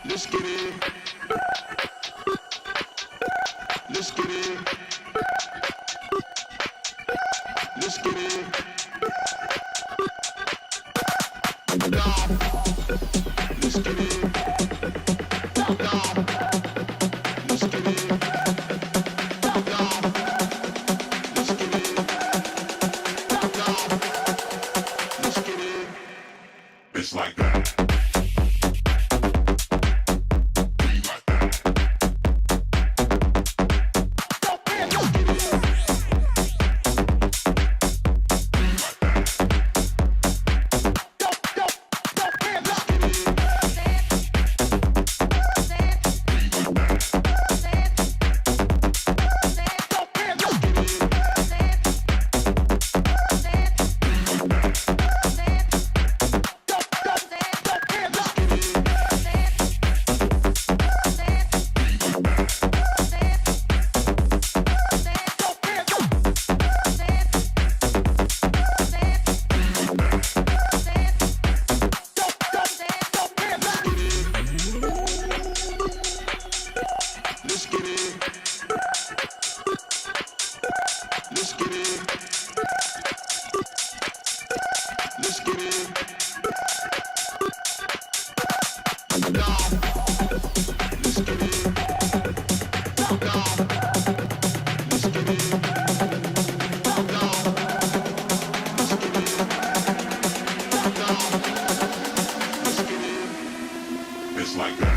Let's get it. Let's get it. Let's get it. Down. Let's get it. Down. Let's get it. Down. Let's get it. Down. Let's get it. It's like that. It's like that.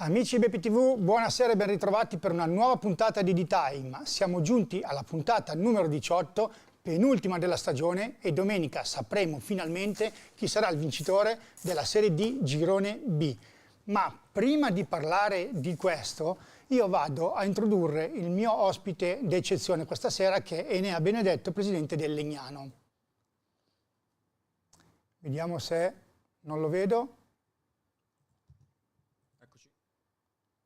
Amici di BPTV, buonasera e ben ritrovati per una nuova puntata di D-Time. Siamo giunti alla puntata numero 18, penultima della stagione, e domenica sapremo finalmente chi sarà il vincitore della Serie D Girone B. Ma prima di parlare di questo, io vado a introdurre il mio ospite d'eccezione questa sera, che è Enea Benedetto, presidente del Legnano. Vediamo se non lo vedo.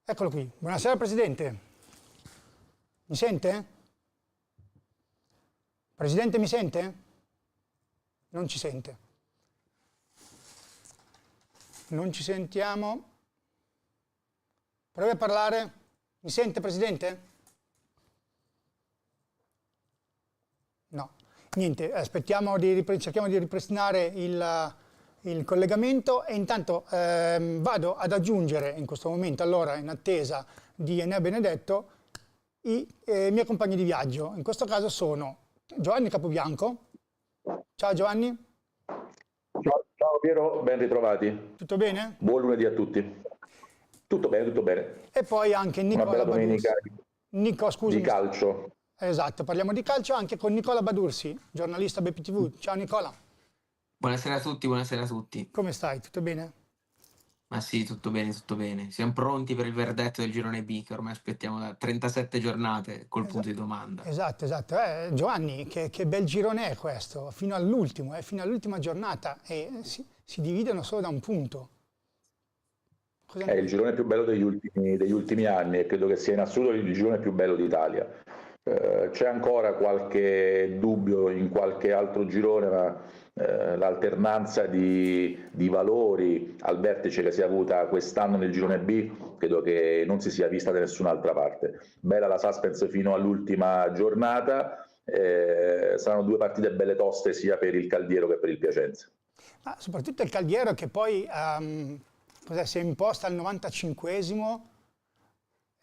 Eccolo qui. Buonasera Presidente. Mi sente? Presidente, mi sente? Non ci sente. Non ci sentiamo. Provi a parlare. Mi sente Presidente? No. Niente, aspettiamo cerchiamo di ripristinare il collegamento e intanto vado ad aggiungere in questo momento, allora, in attesa di Enea Benedetto, i miei compagni di viaggio. In questo caso sono Giovanni Capobianco. Ciao Giovanni. Ciao Piero, ben ritrovati. Tutto bene? Buon lunedì a tutti. Tutto bene, tutto bene. E poi anche Nicola Una bella domenica Badursi. di calcio. Esatto, parliamo di calcio anche con Nicola Badursi, giornalista BPTV. Ciao Nicola. Buonasera a tutti, buonasera a tutti. Come stai? Tutto bene? Ma sì, tutto bene, tutto bene. Siamo pronti per il verdetto del girone B, che ormai aspettiamo da 37 giornate col punto di domanda. Esatto. Giovanni, che bel girone è questo, fino all'ultima giornata, e si dividono solo da un punto. Cosa È il girone più bello degli ultimi anni e credo che sia in assoluto il girone più bello d'Italia. C'è ancora qualche dubbio in qualche altro girone, ma l'alternanza di valori al vertice che si è avuta quest'anno nel girone B credo che non si sia vista da nessun'altra parte. Bella la suspense fino all'ultima giornata, saranno due partite belle toste sia per il Caldiero che per il Piacenza. Ma soprattutto il Caldiero che poi si è imposta al 95esimo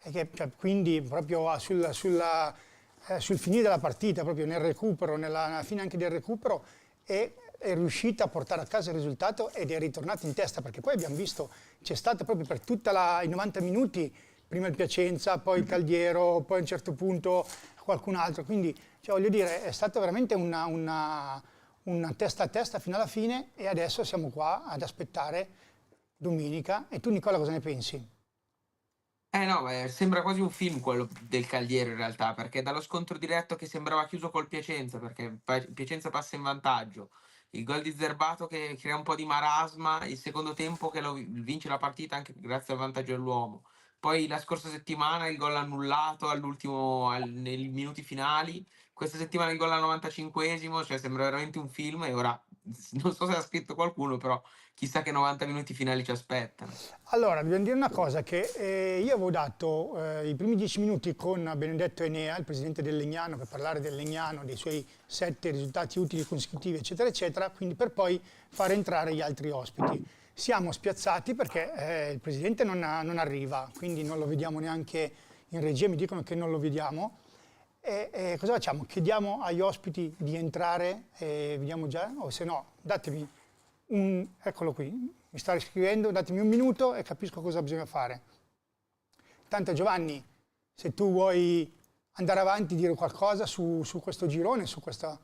e che cioè, quindi proprio sul finire della partita, proprio nel recupero, nella fine anche del recupero, è riuscita a portare a casa il risultato ed è ritornata in testa, perché poi abbiamo visto c'è stato proprio per tutti i 90 minuti, prima il Piacenza, poi il Caldiero, poi a un certo punto qualcun altro, quindi cioè, voglio dire è stata veramente una testa a testa fino alla fine e adesso siamo qua ad aspettare domenica. E tu Nicola cosa ne pensi? No, sembra quasi un film quello del Caldiero in realtà, perché dallo scontro diretto che sembrava chiuso col Piacenza, perché Piacenza passa in vantaggio, il gol di Zerbato che crea un po' di marasma, il secondo tempo che vince la partita anche grazie al vantaggio dell'uomo. Poi la scorsa settimana il gol annullato nei minuti finali, questa settimana il gol al 95esimo, cioè sembra veramente un film e ora non so se ha scritto qualcuno, però chissà che 90 minuti finali ci aspettano. Allora, dobbiamo dire una cosa, che io avevo dato i primi 10 minuti con Benedetto Enea, il presidente del Legnano, per parlare del Legnano, dei suoi 7 risultati utili consecutivi, eccetera, eccetera, quindi per poi far entrare gli altri ospiti. Siamo spiazzati perché il presidente non arriva, quindi non lo vediamo neanche in regia, mi dicono che non lo vediamo. E cosa facciamo? Chiediamo agli ospiti di entrare, vediamo già, o se no, datemi eccolo qui, mi sta riscrivendo, datemi un minuto e capisco cosa bisogna fare. Tanto Giovanni, se tu vuoi andare avanti, dire qualcosa su questo girone, su questa...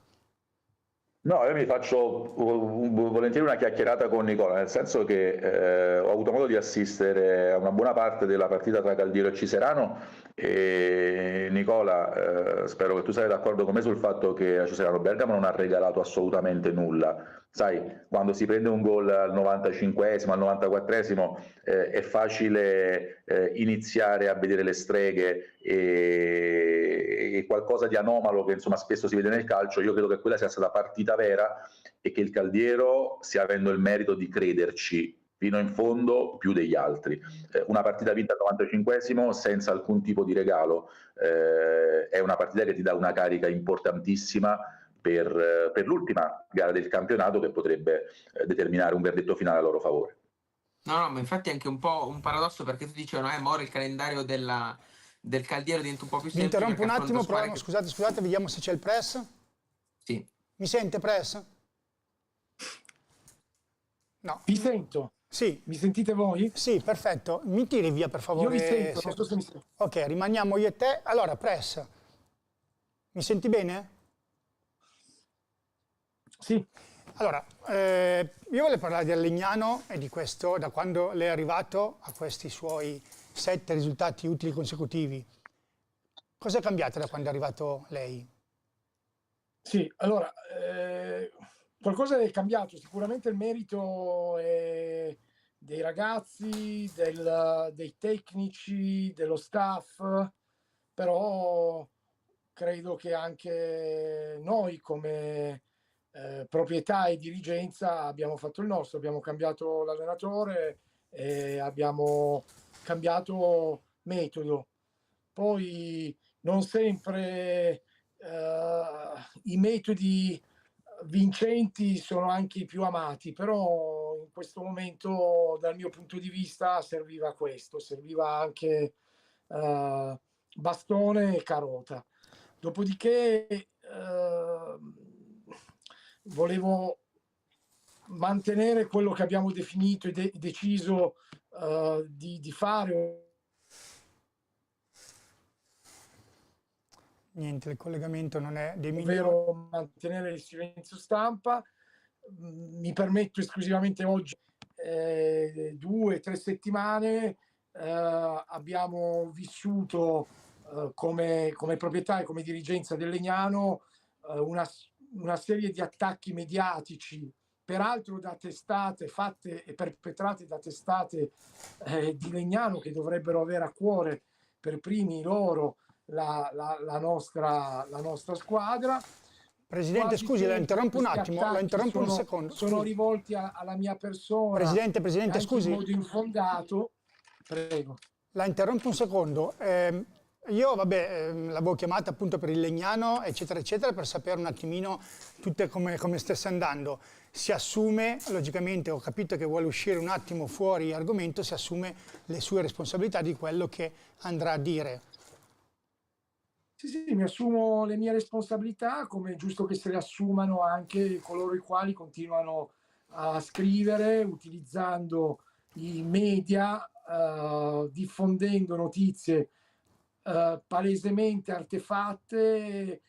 No, io mi faccio volentieri una chiacchierata con Nicola, nel senso che ho avuto modo di assistere a una buona parte della partita tra Caldiero e Ciserano e Nicola, spero che tu sei d'accordo con me sul fatto che a Ciserano Bergamo non ha regalato assolutamente nulla. Sai, quando si prende un gol al 95esimo, al 94esimo, è facile iniziare a vedere le streghe e qualcosa di anomalo che insomma spesso si vede nel calcio. Io credo che quella sia stata partita vera e che il Caldiero stia avendo il merito di crederci fino in fondo più degli altri. Una partita vinta al 95esimo senza alcun tipo di regalo è una partita che ti dà una carica importantissima per l'ultima gara del campionato che potrebbe determinare un verdetto finale a loro favore. No, ma infatti è anche un po' un paradosso perché tu dici, no, ora il calendario del Caldiero diventa un po' più Mi semplice. interrompo un attimo, proviamo, che... scusate, vediamo se c'è il press. Sì. Mi sente press? No. Vi sento. Sì. Mi sentite voi? Sì, perfetto. Mi tiri via per favore. Io vi sento, non so se mi sento. Ok, rimaniamo io e te. Allora, press. Mi senti bene? Sì. Allora, io voglio parlare del Legnano e di questo, da quando lei è arrivato a questi suoi 7 risultati utili consecutivi. Cosa è cambiato da quando è arrivato lei? Sì, allora, qualcosa è cambiato. Sicuramente il merito è dei ragazzi, dei tecnici, dello staff, però credo che anche noi come proprietà e dirigenza abbiamo fatto il nostro, abbiamo cambiato l'allenatore e abbiamo cambiato metodo. Poi non sempre i metodi vincenti sono anche i più amati, però in questo momento dal mio punto di vista serviva questo, serviva anche bastone e carota. Dopodiché volevo mantenere quello che abbiamo definito e deciso di fare. Niente, il collegamento non è dei migliori. Ovvero mantenere il silenzio stampa. Mi permetto esclusivamente oggi 2 o 3 settimane abbiamo vissuto come proprietà e come dirigenza del Legnano una serie di attacchi mediatici peraltro da testate fatte e perpetrate da testate di Legnano, che dovrebbero avere a cuore per primi loro la nostra squadra. Presidente, Quasi scusi, la sempre interrompo un questi attimo, la attacchi interrompo un secondo. sono Scusi. rivolti alla mia persona, Presidente, anche scusi. in modo infondato. Prego. La interrompo un secondo. Io, l'avevo chiamata appunto per il Legnano, eccetera, eccetera, per sapere un attimino tutte come stesse andando. Si assume, logicamente, ho capito che vuole uscire un attimo fuori argomento, si assume le sue responsabilità di quello che andrà a dire. Sì, mi assumo le mie responsabilità, come è giusto che se le assumano anche coloro i quali continuano a scrivere utilizzando i media, diffondendo notizie palesemente artefatte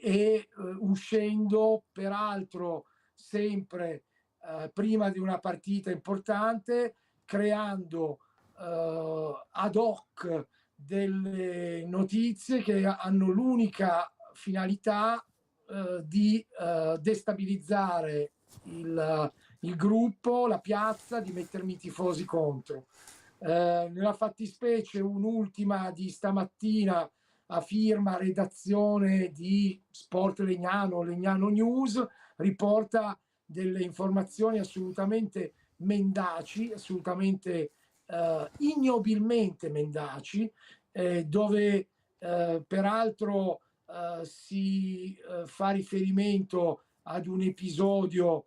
e uscendo peraltro sempre prima di una partita importante, creando ad hoc delle notizie che hanno l'unica finalità di destabilizzare il gruppo, la piazza, di mettermi i tifosi contro. Nella fattispecie un'ultima di stamattina a firma redazione di Sport Legnano, Legnano News, riporta delle informazioni assolutamente mendaci, assolutamente ignobilmente mendaci, dove peraltro si fa riferimento ad un episodio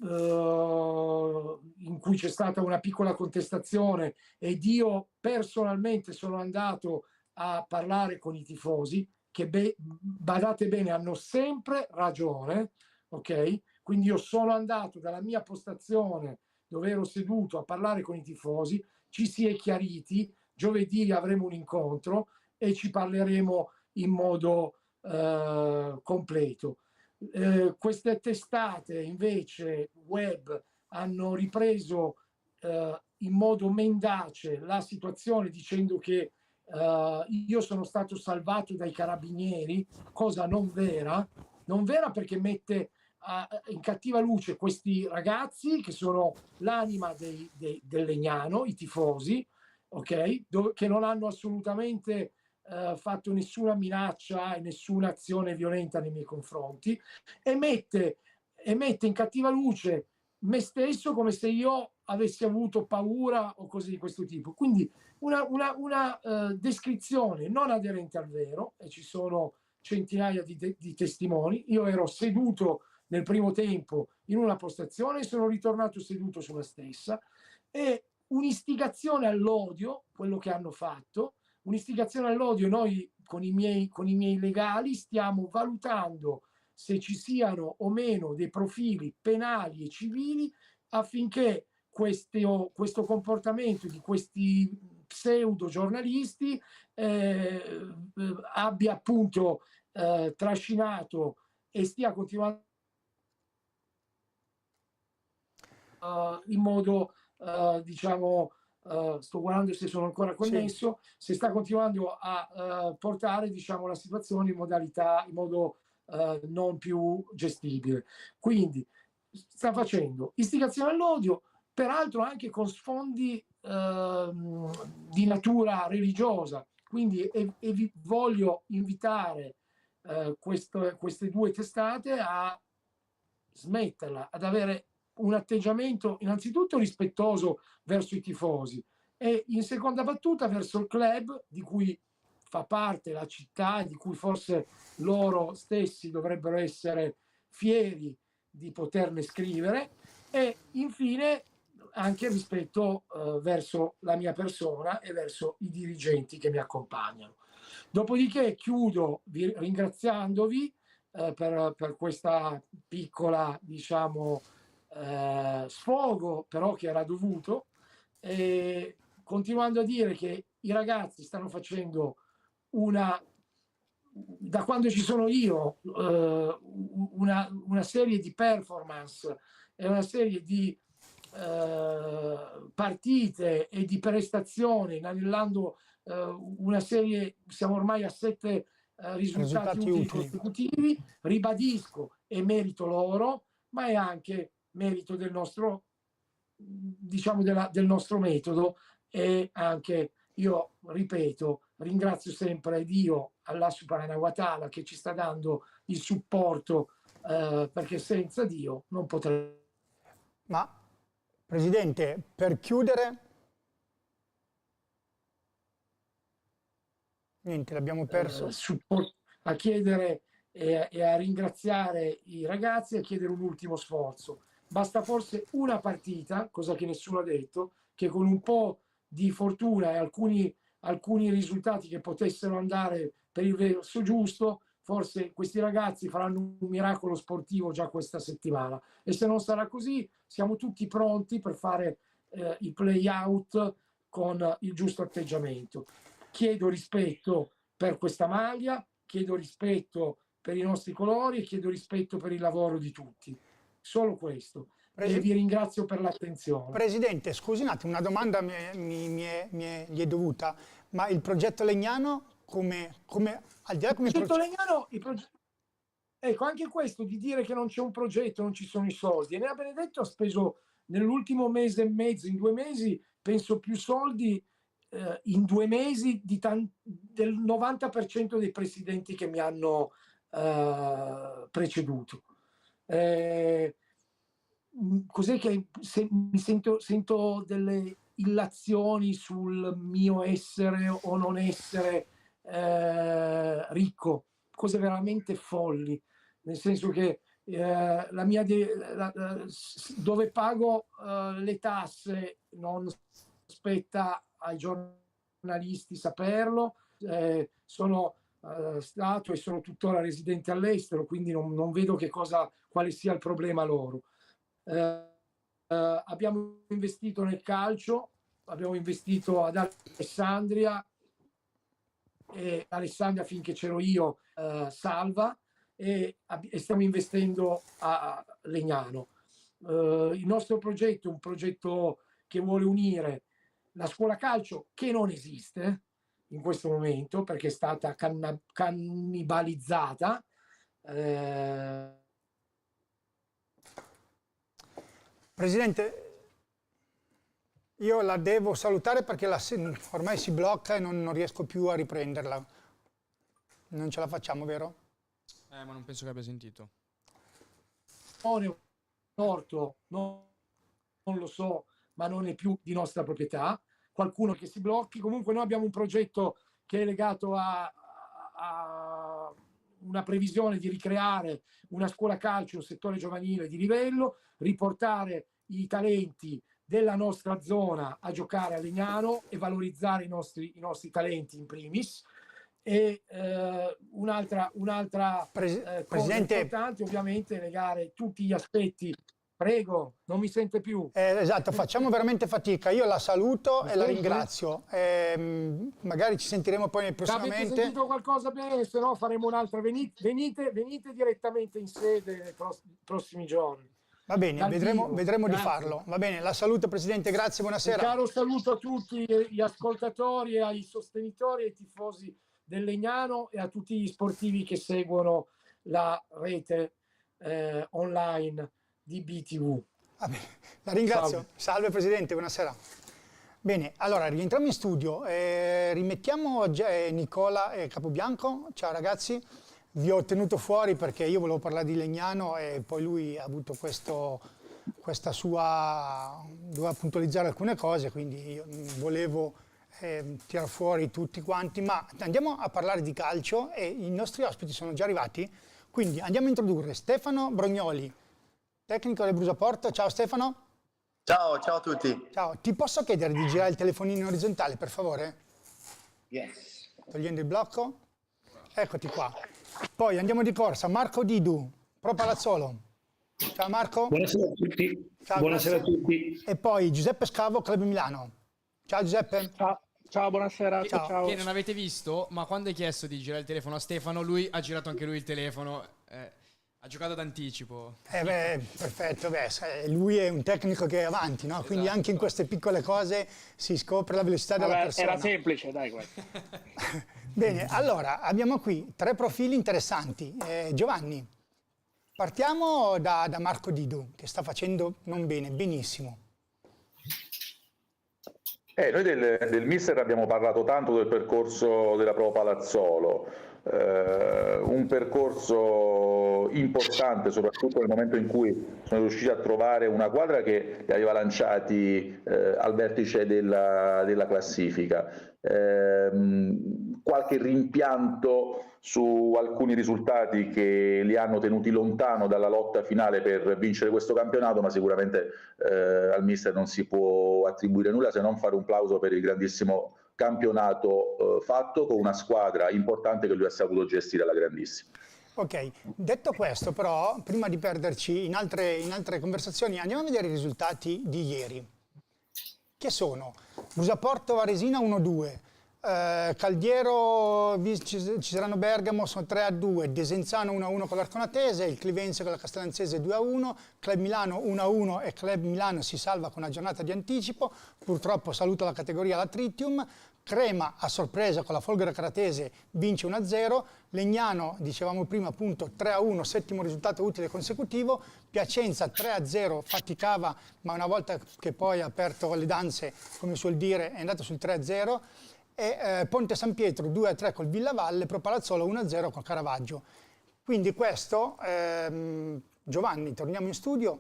in cui c'è stata una piccola contestazione ed io personalmente sono andato a parlare con i tifosi che, badate bene, hanno sempre ragione, ok? Quindi io sono andato dalla mia postazione dove ero seduto a parlare con i tifosi, ci si è chiariti, giovedì avremo un incontro e ci parleremo in modo completo. Queste testate invece web hanno ripreso in modo mendace la situazione dicendo che io sono stato salvato dai carabinieri, cosa non vera perché mette in cattiva luce questi ragazzi che sono l'anima del Legnano, i tifosi, ok? Che non hanno assolutamente fatto nessuna minaccia e nessuna azione violenta nei miei confronti, e mette in cattiva luce me stesso come se io avessi avuto paura o cose di questo tipo. Quindi una descrizione non aderente al vero, e ci sono centinaia di testimoni. Io ero seduto nel primo tempo in una postazione e sono ritornato seduto sulla stessa, e un'istigazione all'odio, quello che hanno fatto, un'istigazione all'odio. Noi con i miei legali stiamo valutando se ci siano o meno dei profili penali e civili affinché questo comportamento di questi pseudo giornalisti abbia appunto trascinato e stia continuando in modo diciamo sto guardando se sono ancora connesso, sì. Se sta continuando a portare diciamo la situazione in modo non più gestibile. Quindi sta facendo istigazione all'odio, peraltro anche con sfondi di natura religiosa. Quindi voglio invitare queste due testate a smetterla, ad avere un atteggiamento innanzitutto rispettoso verso i tifosi e in seconda battuta verso il club di cui fa parte la città e di cui forse loro stessi dovrebbero essere fieri di poterne scrivere, e infine anche rispetto verso la mia persona e verso i dirigenti che mi accompagnano. Dopodiché chiudo ringraziandovi per questa piccola diciamo sfogo, però che era dovuto, e continuando a dire che i ragazzi stanno facendo da quando ci sono io una serie di performance e una serie di partite e di prestazioni, inanellando una serie, siamo ormai a 7 risultati utili consecutivi. Ribadisco, è merito loro, ma è anche merito del nostro, diciamo, del nostro metodo. E anche, io ripeto, ringrazio sempre Dio, Allah subhanahu wa ta'ala, che ci sta dando il supporto, perché senza Dio non potrei. Ma, Presidente, per chiudere, niente, l'abbiamo perso. A chiedere e a ringraziare i ragazzi, a chiedere un ultimo sforzo. Basta forse una partita, cosa che nessuno ha detto, che con un po' di fortuna e alcuni risultati che potessero andare per il verso giusto, forse questi ragazzi faranno un miracolo sportivo già questa settimana. E se non sarà così, siamo tutti pronti per fare i play-out con il giusto atteggiamento. Chiedo rispetto per questa maglia, chiedo rispetto per i nostri colori e chiedo rispetto per il lavoro di tutti. Solo questo. E vi ringrazio per l'attenzione. Presidente, scusi un attimo, una domanda gli è dovuta, ma il progetto Legnano, al di là come il progetto Legnano, ecco, anche questo di dire che non c'è un progetto, non ci sono i soldi. Enea Benedetto ha speso nell'ultimo mese e mezzo, in 2 mesi, penso più soldi in 2 mesi del 90% dei presidenti che mi hanno preceduto. Cos'è che mi sento delle illazioni sul mio essere o non essere ricco, cose veramente folli, nel senso che la mia dove pago le tasse non spetta ai giornalisti saperlo, sono stato e sono tuttora residente all'estero, quindi non vedo quale sia il problema loro. Abbiamo investito nel calcio, abbiamo investito ad Alessandria, e Alessandria finché c'ero io salva, e stiamo investendo a Legnano. Il nostro progetto è un progetto che vuole unire la scuola calcio, che non esiste in questo momento perché è stata cannibalizzata. Presidente, io la devo salutare perché ormai si blocca e non riesco più a riprenderla. Non ce la facciamo, vero? Ma non penso che abbia sentito. Morto, non lo so, ma non è più di nostra proprietà. Qualcuno che si blocchi. Comunque noi abbiamo un progetto che è legato a una previsione di ricreare una scuola calcio, un settore giovanile di livello, riportare i talenti della nostra zona a giocare a Legnano e valorizzare i nostri talenti in primis. E un'altra cosa importante, ovviamente, è legare tutti gli aspetti. Prego, non mi sente più. Esatto, facciamo veramente fatica. Io la saluto e la ringrazio. Magari ci sentiremo poi prossimamente. Avete sentito qualcosa bene? Se no faremo un'altra. Venite direttamente in sede nei prossimi giorni. Va bene, vedremo di farlo. Va bene, la saluto Presidente, grazie, buonasera. Un caro saluto a tutti gli ascoltatori, ai sostenitori, ai tifosi del Legnano e a tutti gli sportivi che seguono la rete online di BTV. La ringrazio. Salve Presidente, buonasera. Bene, allora rientriamo in studio. Rimettiamo Nicola Capobianco. Ciao ragazzi. Vi ho tenuto fuori perché io volevo parlare di Legnano e poi lui ha avuto questa sua... doveva puntualizzare alcune cose, quindi io volevo tirare fuori tutti quanti, ma andiamo a parlare di calcio e i nostri ospiti sono già arrivati, quindi andiamo a introdurre Stefano Brognoli, tecnico del Brusaporto. Ciao Stefano. Ciao a tutti. Ciao, ti posso chiedere di girare il telefonino in orizzontale per favore? Yes. Togliendo il blocco. Eccoti qua. Poi andiamo di corsa, Marco Didu, Pro Palazzolo. Ciao Marco. Buonasera a tutti. Ciao, Buonasera grazie. a tutti. E poi Giuseppe Scavo, Club Milano. Ciao Giuseppe. Ciao, buonasera. Ciao. Che non avete visto, ma quando hai chiesto di girare il telefono a Stefano, lui ha girato anche lui il telefono. Ha giocato d'anticipo. Perfetto, lui è un tecnico che è avanti, no? Quindi Esatto. Anche in queste piccole cose si scopre la velocità della persona. Era semplice, dai, guarda. Bene, allora abbiamo qui 3 profili interessanti. Giovanni. Partiamo da Marco Didu, che sta facendo non bene, benissimo. Noi del mister abbiamo parlato tanto del percorso della Pro Palazzolo, un percorso importante soprattutto nel momento in cui sono riusciti a trovare una quadra che li aveva lanciati al vertice della classifica. Qualche rimpianto su alcuni risultati che li hanno tenuti lontano dalla lotta finale per vincere questo campionato, ma sicuramente al mister non si può attribuire nulla se non fare un plauso per il grandissimo campionato fatto con una squadra importante che lui ha saputo gestire alla grandissima. Ok, detto questo però, prima di perderci in altre conversazioni, andiamo a vedere i risultati di ieri, che sono Brusaporto Varesina 1-2, Caldiero Ciserano Bergamo sono 3-2, Desenzano 1-1 con l'Arconatese, il Clivense con la Castellanzese 2-1, Club Milano 1-1 e Club Milano si salva con una giornata di anticipo, purtroppo saluta la categoria la Tritium, Crema a sorpresa con la Folgore Caratese vince 1-0, Legnano, dicevamo prima appunto 3-1, settimo risultato utile consecutivo, Piacenza 3-0 faticava ma una volta che poi ha aperto le danze come suol dire è andato sul 3-0 e Ponte San Pietro 2-3 col Villavalle, Pro Palazzolo 1-0 col Caravaggio. Quindi questo, Giovanni, torniamo in studio.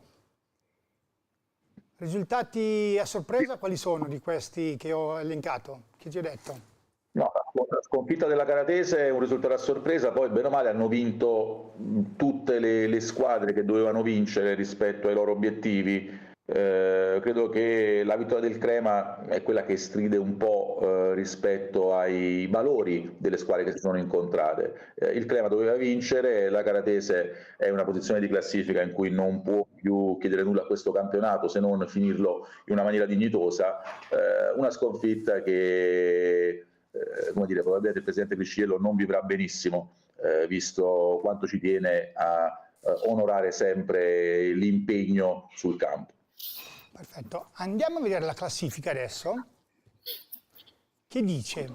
Risultati a sorpresa quali sono di questi che ho elencato? Che ti ho detto? No, la sconfitta della Caratese è un risultato a sorpresa, poi bene o male hanno vinto tutte le squadre che dovevano vincere rispetto ai loro obiettivi. Credo che la vittoria del Crema è quella che stride un po' rispetto ai valori delle squadre che si sono incontrate. Il Crema doveva vincere, la Caratese è in una posizione di classifica in cui non può più chiedere nulla a questo campionato se non finirlo in una maniera dignitosa. Una sconfitta che come dire, probabilmente il presidente Crisciello non vivrà benissimo, visto quanto ci tiene a onorare sempre l'impegno sul campo. Perfetto, andiamo a vedere la classifica adesso, che dice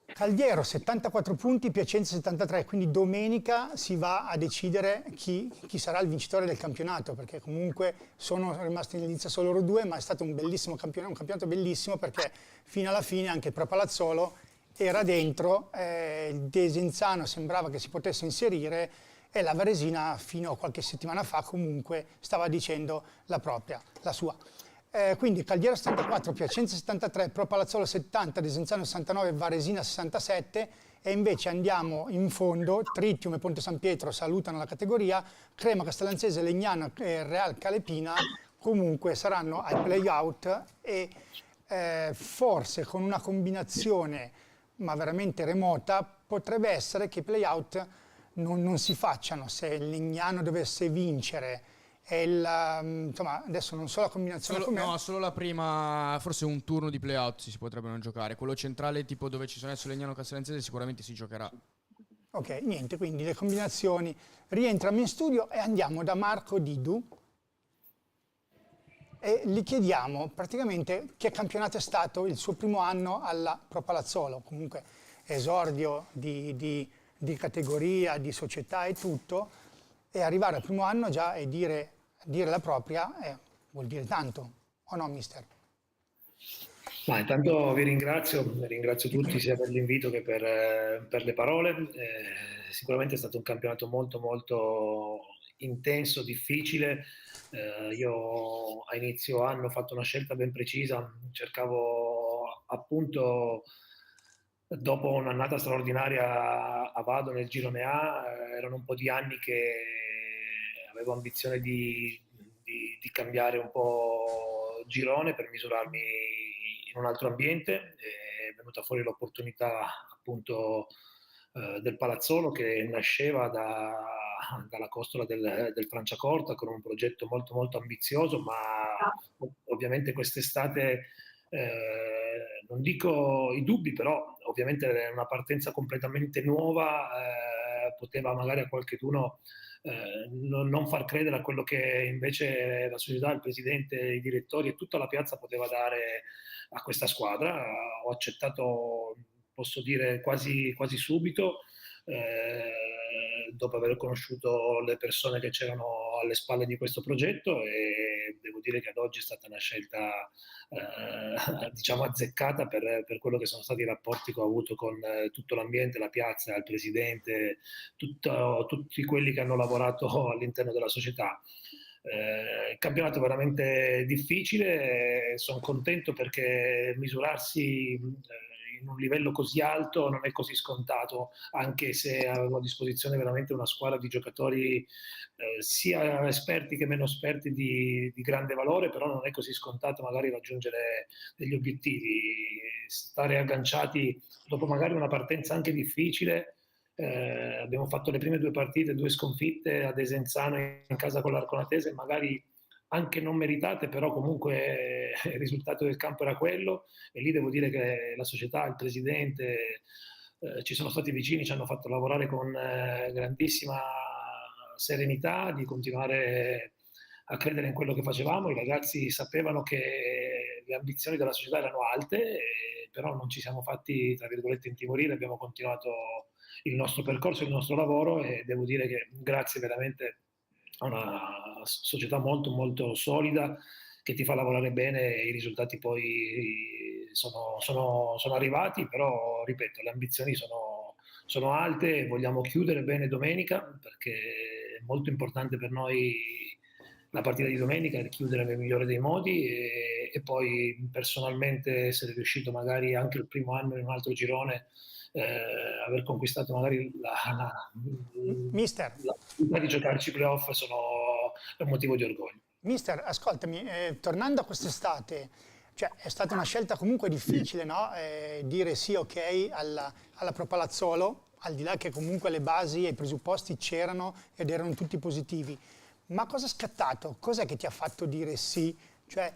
Caldiero 74 punti, Piacenza 73, quindi domenica si va a decidere chi sarà il vincitore del campionato, perché comunque sono rimasti in lizza solo loro due, ma è stato un bellissimo campionato, un campionato bellissimo perché fino alla fine anche il Pro Palazzolo era dentro, il Desenzano sembrava che si potesse inserire e la Varesina fino a qualche settimana fa comunque stava dicendo la propria, la sua. Quindi Caldiero 74, Piacenza 73, Pro Palazzolo 70, Desenzano 69, Varesina 67 e invece andiamo in fondo, Tritium e Ponte San Pietro salutano la categoria, Crema, Castellanzese, Legnano e Real Calepina comunque saranno ai play-out e forse con una combinazione ma veramente remota potrebbe essere che i play-out non si facciano se il Legnano dovesse vincere e insomma adesso non so la combinazione no, solo la prima, forse un turno di playout si potrebbero giocare, quello centrale tipo dove ci sono adesso Legnano Castellanzese sicuramente si giocherà. Ok, niente, quindi le combinazioni rientrano in studio e andiamo da Marco Didu e gli chiediamo praticamente che campionato è stato il suo primo anno alla Pro Palazzolo, comunque esordio di categoria, di società e tutto, e arrivare al primo anno già e dire la propria vuol dire tanto, o no mister? Ma intanto vi ringrazio tutti sia per l'invito che per le parole. Sicuramente è stato un campionato molto molto intenso, difficile. Io a inizio anno ho fatto una scelta ben precisa, cercavo appunto dopo un'annata straordinaria a Vado nel girone A, erano un po' di anni che avevo ambizione di cambiare un po' girone per misurarmi in un altro ambiente. È venuta fuori l'opportunità appunto del Palazzolo che nasceva dalla costola del Franciacorta con un progetto molto molto ambizioso, ma ovviamente quest'estate non dico i dubbi, però ovviamente è una partenza completamente nuova, poteva magari a qualcheduno non far credere a quello che invece la società, il presidente, i direttori e tutta la piazza poteva dare a questa squadra. Ho accettato, posso dire, quasi subito. dopo aver conosciuto le persone che c'erano alle spalle di questo progetto, e devo dire che ad oggi è stata una scelta diciamo azzeccata per quello che sono stati i rapporti che ho avuto con tutto l'ambiente, la piazza, il presidente, tutti quelli che hanno lavorato all'interno della società. Campionato veramente difficile, sono contento perché misurarsi in un livello così alto non è così scontato, anche se avevo a disposizione veramente una squadra di giocatori sia esperti che meno esperti di grande valore, però non è così scontato magari raggiungere degli obiettivi, stare agganciati dopo magari una partenza anche difficile. Abbiamo fatto le prime 2 partite, 2 sconfitte a Desenzano in casa con l'Arconatese, magari anche non meritate, però comunque il risultato del campo era quello, e lì devo dire che la società, il presidente ci sono stati vicini, ci hanno fatto lavorare con grandissima serenità, di continuare a credere in quello che facevamo. I ragazzi sapevano che le ambizioni della società erano alte, però non ci siamo fatti, tra virgolette, intimorire, abbiamo continuato il nostro percorso, il nostro lavoro, e devo dire che grazie veramente a una società molto molto solida che ti fa lavorare bene, i risultati poi sono arrivati, però ripeto, le ambizioni sono alte e vogliamo chiudere bene domenica, perché è molto importante per noi la partita di domenica, chiudere nel migliore dei modi, e poi personalmente essere riuscito magari anche il primo anno in un altro girone, aver conquistato magari Mister, la possibilità di giocarci playoff, è un motivo di orgoglio. Mister, ascoltami, tornando a quest'estate, cioè, è stata una scelta comunque difficile, no? Dire sì, ok, alla Pro Palazzolo, al di là che comunque le basi e i presupposti c'erano ed erano tutti positivi. Ma cosa è scattato? Cos'è che ti ha fatto dire sì? Cioè,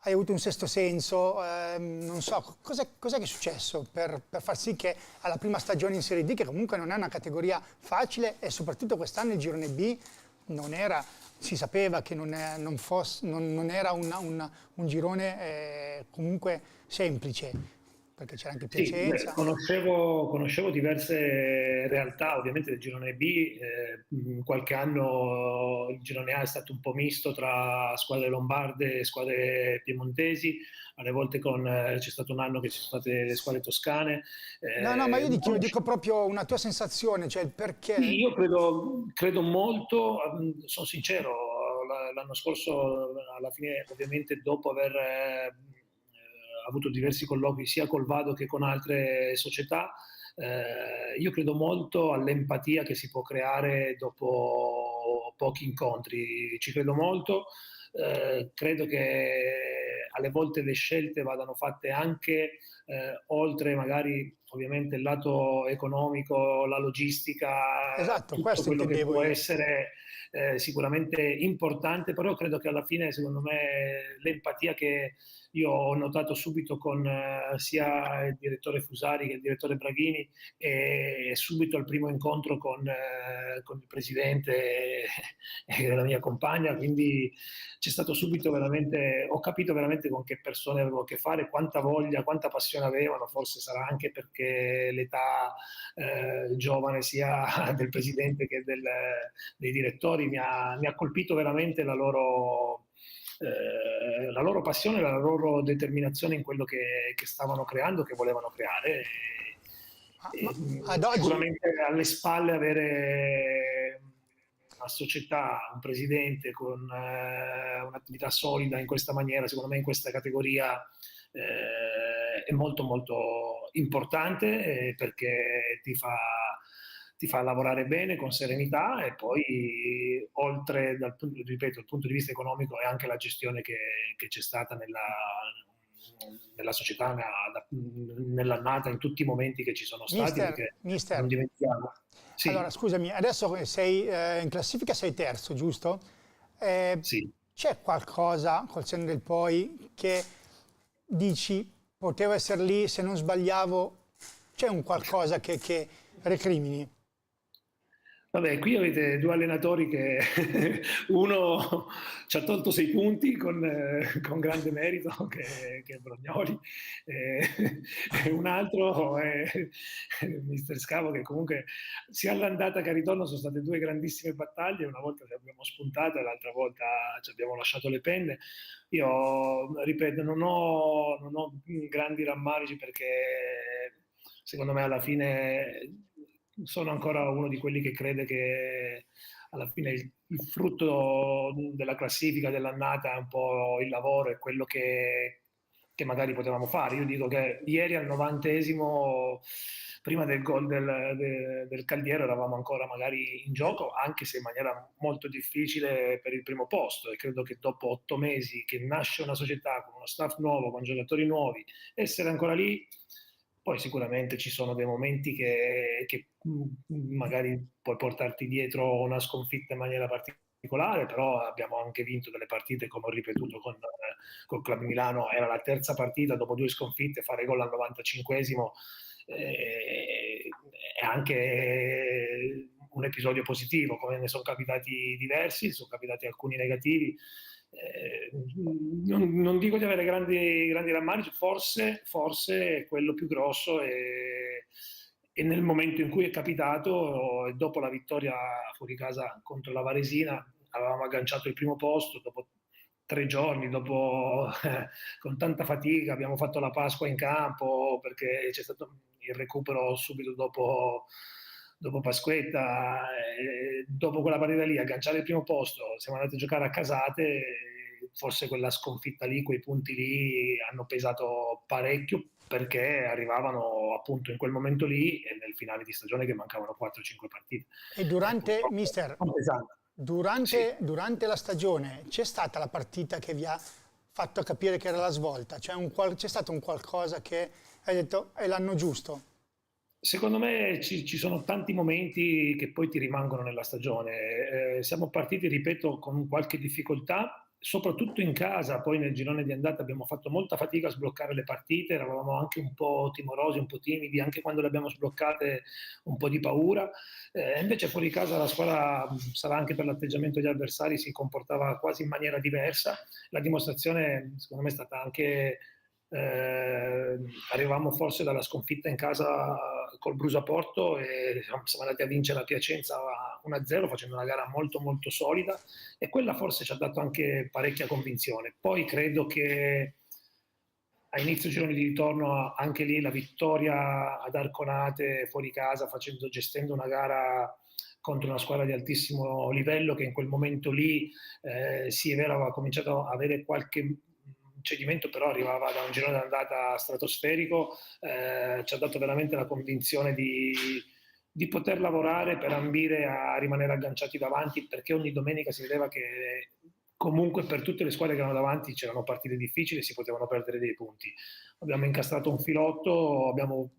hai avuto un sesto senso? Non so, cos'è che è successo per far sì che alla prima stagione in Serie D, che comunque non è una categoria facile, e soprattutto quest'anno il girone B non era, si sapeva che non era un girone comunque semplice, perché c'era anche Piacenza. Sì, conoscevo diverse realtà, ovviamente del girone B. Qualche anno il girone A è stato un po' misto tra squadre lombarde e squadre piemontesi, alle volte c'è stato un anno che ci sono state le squadre toscane. No, ma io dico proprio una tua sensazione, cioè il perché. Sì, io credo molto, sono sincero, l'anno scorso alla fine, ovviamente dopo aver avuto diversi colloqui sia col Vado che con altre società, io credo molto all'empatia che si può creare dopo pochi incontri, ci credo molto. Credo che alle volte le scelte vadano fatte anche oltre magari ovviamente il lato economico, la logistica, Esatto, tutto questo quello che intendevo può io. essere sicuramente importante, però credo che alla fine, secondo me, l'empatia che io ho notato subito con sia il direttore Fusari che il direttore Braghini, e subito al primo incontro con il presidente e la mia compagna, quindi c'è stato subito veramente, ho capito veramente con che persone avevo a che fare, quanta voglia, quanta passione avevano. Forse sarà anche perché l'età giovane sia del presidente che dei direttori mi ha colpito veramente la loro passione, la loro determinazione in quello che stavano creando, che volevano creare. Ad oggi, Sicuramente alle spalle avere una società, un presidente con un'attività solida in questa maniera, secondo me in questa categoria è molto molto importante, perché ti fa lavorare bene, con serenità, e poi oltre, ripeto, dal punto di vista economico, è anche la gestione che c'è stata nella società nell'annata, in tutti i momenti che ci sono stati, perché mister, non dimentichiamo. Sì, allora scusami, adesso sei in classifica, sei terzo, giusto? sì. C'è qualcosa col senno del poi che dici potevo essere lì se non sbagliavo? C'è un qualcosa che recrimini? Vabbè, qui avete due allenatori che uno ci ha tolto 6 punti con grande merito, che è Brognoli, e un altro è Mister Scavo, che comunque sia all'andata che al ritorno sono state due grandissime battaglie, una volta ci abbiamo spuntato e l'altra volta ci abbiamo lasciato le penne. Io, ripeto, non ho grandi rammarici, perché secondo me alla fine sono ancora uno di quelli che crede che alla fine il frutto della classifica dell'annata è un po' il lavoro e quello che magari potevamo fare. Io dico che ieri al 90esimo, prima del gol del Caldiero, eravamo ancora magari in gioco, anche se in maniera molto difficile per il primo posto, e credo che dopo 8 mesi che nasce una società con uno staff nuovo, con giocatori nuovi, essere ancora lì. Poi sicuramente ci sono dei momenti che magari puoi portarti dietro una sconfitta in maniera particolare, però abbiamo anche vinto delle partite, come ho ripetuto col Club Milano, era la terza partita dopo 2 sconfitte, fare gol al 95esimo è anche un episodio positivo, come ne sono capitati diversi, sono capitati alcuni negativi. Non dico di avere grandi rammarici, forse quello più grosso è nel momento in cui è capitato, dopo la vittoria fuori casa contro la Varesina, avevamo agganciato il primo posto, dopo 3 giorni, con tanta fatica, abbiamo fatto la Pasqua in campo, perché c'è stato il recupero subito dopo Pasquetta, dopo quella partita lì, agganciare il primo posto, siamo andati a giocare a casate, forse quella sconfitta lì, quei punti lì hanno pesato parecchio, perché arrivavano appunto in quel momento lì e nel finale di stagione che mancavano 4-5 partite. E durante la stagione c'è stata la partita che vi ha fatto capire che era la svolta? C'è stato un qualcosa che hai detto è l'anno giusto? Secondo me ci sono tanti momenti che poi ti rimangono nella stagione. Siamo partiti, ripeto, con qualche difficoltà, soprattutto in casa. Poi nel girone di andata abbiamo fatto molta fatica a sbloccare le partite, eravamo anche un po' timorosi, un po' timidi, anche quando le abbiamo sbloccate un po' di paura. Invece fuori casa la squadra, sarà anche per l'atteggiamento degli avversari, si comportava quasi in maniera diversa. La dimostrazione secondo me è stata anche... arrivavamo forse dalla sconfitta in casa col Brusaporto e siamo andati a vincere a Piacenza 1-0 facendo una gara molto molto solida, e quella forse ci ha dato anche parecchia convinzione. Poi credo che a inizio girone di ritorno anche lì la vittoria ad Arconate fuori casa, gestendo una gara contro una squadra di altissimo livello, che in quel momento lì sì è vero aveva cominciato a avere qualche cedimento, però arrivava da un girone d'andata stratosferico, ci ha dato veramente la convinzione di poter lavorare per ambire a rimanere agganciati davanti, perché ogni domenica si vedeva che comunque per tutte le squadre che erano davanti c'erano partite difficili e si potevano perdere dei punti. Abbiamo incastrato un filotto, abbiamo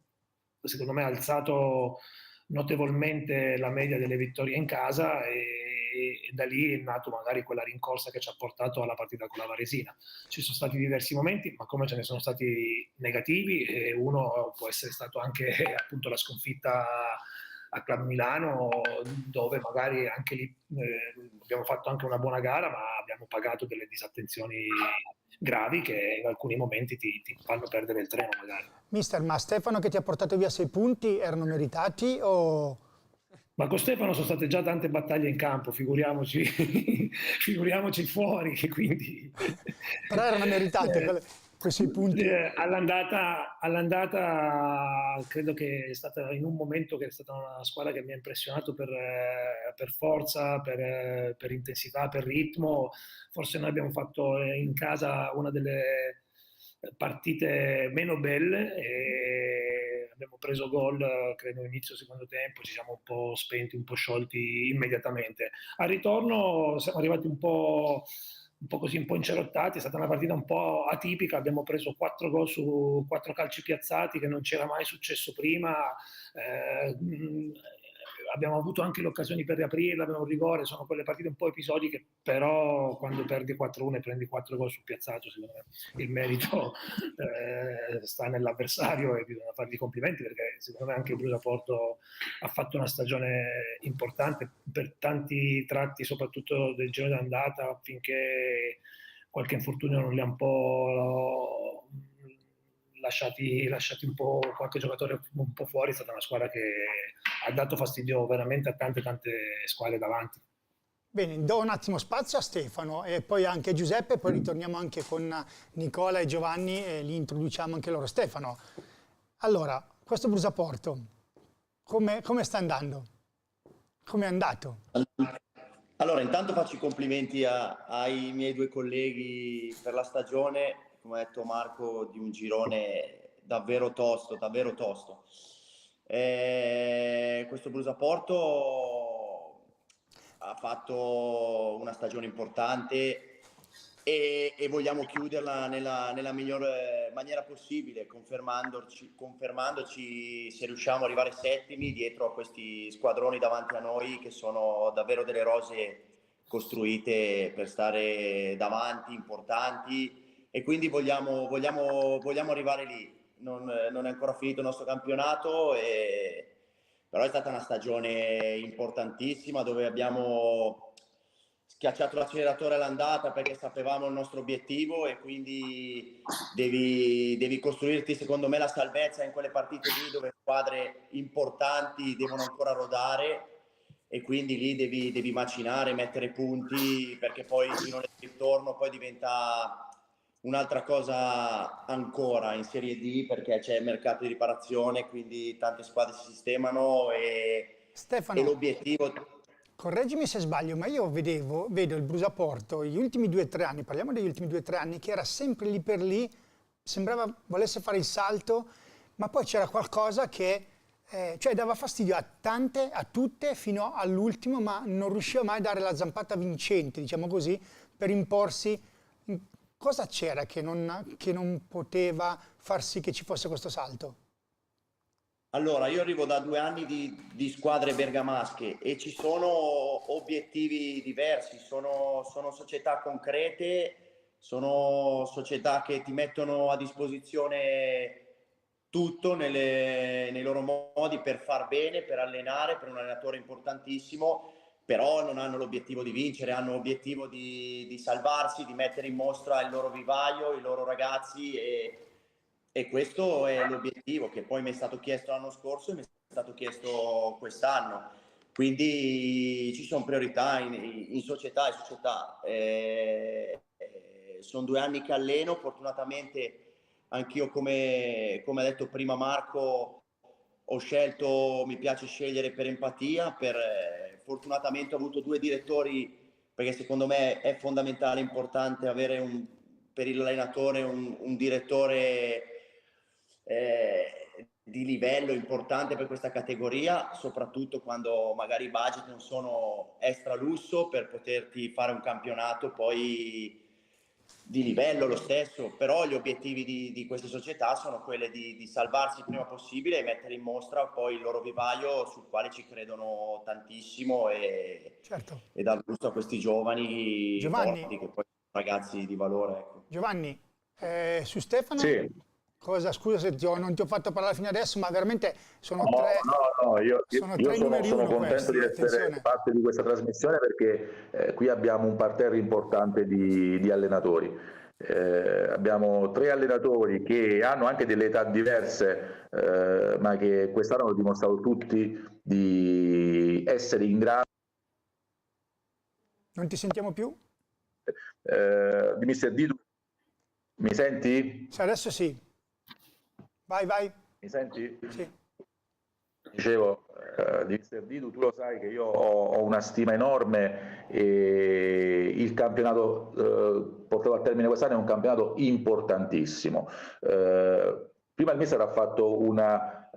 secondo me alzato notevolmente la media delle vittorie in casa, e da lì è nato magari quella rincorsa che ci ha portato alla partita con la Varesina. Ci sono stati diversi momenti, ma come ce ne sono stati negativi, e uno può essere stato anche appunto la sconfitta a Club Milano, dove magari anche lì abbiamo fatto anche una buona gara, ma abbiamo pagato delle disattenzioni gravi che in alcuni momenti ti fanno perdere il treno magari. Mister, ma Stefano che ti ha portato via 6 punti erano meritati o... Ma con Stefano sono state già tante battaglie in campo, figuriamoci fuori, quindi... Però erano meritate quei punti. All'andata credo che è stata in un momento che è stata una squadra che mi ha impressionato per forza, per intensità, per ritmo. Forse noi abbiamo fatto in casa una delle partite meno belle e abbiamo preso gol, credo, inizio secondo tempo, ci siamo un po' spenti, un po' sciolti immediatamente. Al ritorno siamo arrivati un po' così, un po' incerottati, è stata una partita un po' atipica, abbiamo preso 4 gol su 4 calci piazzati, che non c'era mai successo prima. abbiamo avuto anche le occasioni per riaprirla, abbiamo un rigore, sono quelle partite un po' episodiche, però quando perdi 4-1 e prendi 4 gol sul piazzato, secondo me il merito sta nell'avversario e bisogna fargli complimenti, perché secondo me anche il Brusaporto ha fatto una stagione importante per tanti tratti, soprattutto del giro d'andata, finché qualche infortunio non li ha un po' lasciati un po', qualche giocatore un po' fuori. È stata una squadra che ha dato fastidio veramente a tante squadre davanti. Bene, do un attimo spazio a Stefano e poi anche a Giuseppe, poi ritorniamo anche con Nicola e Giovanni e li introduciamo anche loro. Stefano, allora, questo Brusaporto, come sta andando? Come è andato? Allora, intanto faccio i complimenti ai miei due colleghi per la stagione, come ha detto Marco, di un girone davvero tosto, davvero tosto. Questo Brusaporto ha fatto una stagione importante e vogliamo chiuderla nella miglior maniera possibile, confermandoci se riusciamo ad arrivare settimi dietro a questi squadroni davanti a noi, che sono davvero delle rose costruite per stare davanti, importanti, e quindi vogliamo arrivare lì. Non è ancora finito il nostro campionato, però è stata una stagione importantissima dove abbiamo schiacciato l'acceleratore all'andata perché sapevamo il nostro obiettivo, e quindi devi costruirti, secondo me, la salvezza in quelle partite lì dove squadre importanti devono ancora rodare, e quindi lì devi macinare, mettere punti, perché poi il girone di ritorno poi diventa un'altra cosa ancora in Serie D, perché c'è il mercato di riparazione, quindi tante squadre si sistemano Stefano, e l'obiettivo... Correggimi se sbaglio, ma io vedo il Brusaporto gli ultimi 2 o 3 anni, parliamo degli ultimi 2 o 3 anni, che era sempre lì per lì, sembrava volesse fare il salto, ma poi c'era qualcosa che cioè dava fastidio a tutte fino all'ultimo, ma non riusciva mai a dare la zampata vincente, diciamo così, per imporsi. Cosa c'era che non poteva far sì che ci fosse questo salto? Allora, io arrivo da 2 anni di squadre bergamasche e ci sono obiettivi diversi, sono società concrete, sono società che ti mettono a disposizione tutto nei loro modi per far bene, per allenare, per un allenatore importantissimo, però non hanno l'obiettivo di vincere, hanno l'obiettivo di salvarsi, di mettere in mostra il loro vivaio, i loro ragazzi, e questo è l'obiettivo che poi mi è stato chiesto l'anno scorso e mi è stato chiesto quest'anno. Quindi ci sono priorità in società e società. Sono 2 anni che alleno, fortunatamente anch'io, come ha detto prima Marco, mi piace scegliere per empatia, fortunatamente ho avuto 2 direttori, perché secondo me è fondamentale, importante avere per l'allenatore un direttore di livello importante per questa categoria, soprattutto quando magari i budget non sono extra lusso, per poterti fare un campionato poi di livello lo stesso. Però gli obiettivi di queste società sono quelli di salvarsi il prima possibile e mettere in mostra poi il loro vivaio, sul quale ci credono tantissimo, e dar gusto a questi giovani forti, che poi sono ragazzi di valore, ecco. Giovanni, su Stefano? Sì. Scusa se non ti ho fatto parlare fino adesso, ma veramente sono io sono sono contento di essere parte di questa trasmissione, perché qui abbiamo un parterre importante di allenatori. Abbiamo 3 allenatori che hanno anche delle età diverse, ma che quest'anno hanno dimostrato tutti di essere in grado. Non ti sentiamo più? Di Mister Didu. Mi senti? Sì, adesso sì. Vai. Mi senti? Sì. Dicevo, di Mister Didu, tu lo sai che io ho una stima enorme, e il campionato portato a termine quest'anno è un campionato importantissimo. Prima il Mister ha fatto una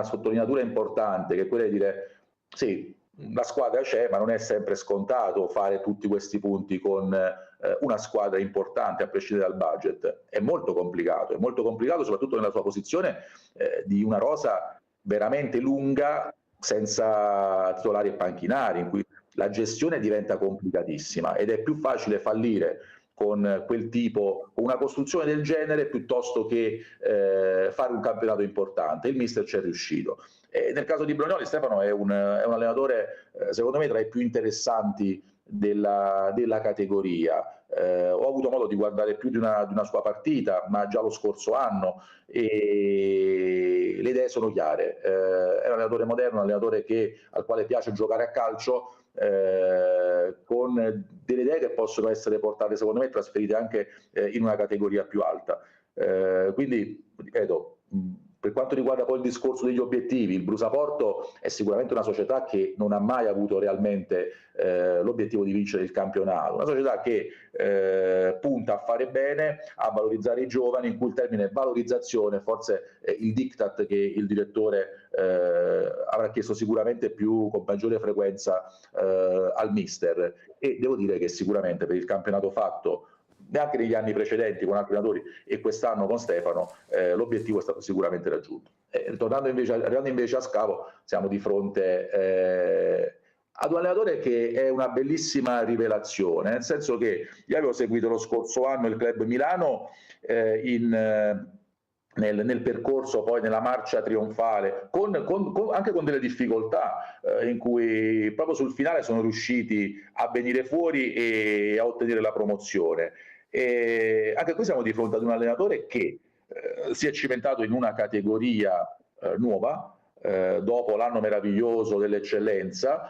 sottolineatura importante, che è quella di dire sì, la squadra c'è, ma non è sempre scontato fare tutti questi punti con una squadra importante, a prescindere dal budget. È molto complicato soprattutto nella sua posizione, di una rosa veramente lunga, senza titolari e panchinari, in cui la gestione diventa complicatissima ed è più facile fallire con quel tipo, una costruzione del genere, piuttosto che fare un campionato importante. Il mister ci è riuscito. E nel caso di Brignoli, Stefano è un allenatore, secondo me, tra i più interessanti della categoria. Ho avuto modo di guardare più di una sua partita, ma già lo scorso anno, e le idee sono chiare. È un allenatore moderno, un allenatore al quale piace giocare a calcio, con delle idee che possono essere portate, secondo me, trasferite anche in una categoria più alta. Quindi, ripeto, per quanto riguarda poi il discorso degli obiettivi, il Brusaporto è sicuramente una società che non ha mai avuto realmente l'obiettivo di vincere il campionato, una società che punta a fare bene, a valorizzare i giovani, in cui il termine valorizzazione forse è il diktat che il direttore avrà chiesto sicuramente con maggiore frequenza al mister, e devo dire che sicuramente per il campionato fatto neanche negli anni precedenti con altri allenatori e quest'anno con Stefano, l'obiettivo è stato sicuramente raggiunto. Arrivando invece a Scavo, siamo di fronte ad un allenatore che è una bellissima rivelazione, nel senso che io avevo seguito lo scorso anno il Club Milano nel percorso, poi nella marcia trionfale, anche con delle difficoltà, in cui proprio sul finale sono riusciti a venire fuori e a ottenere la promozione. E anche qui siamo di fronte ad un allenatore che si è cimentato in una categoria nuova, dopo l'anno meraviglioso dell'eccellenza.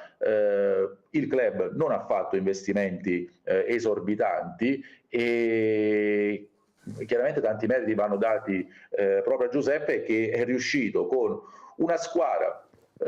Il club non ha fatto investimenti esorbitanti, e chiaramente tanti meriti vanno dati proprio a Giuseppe, che è riuscito con una squadra,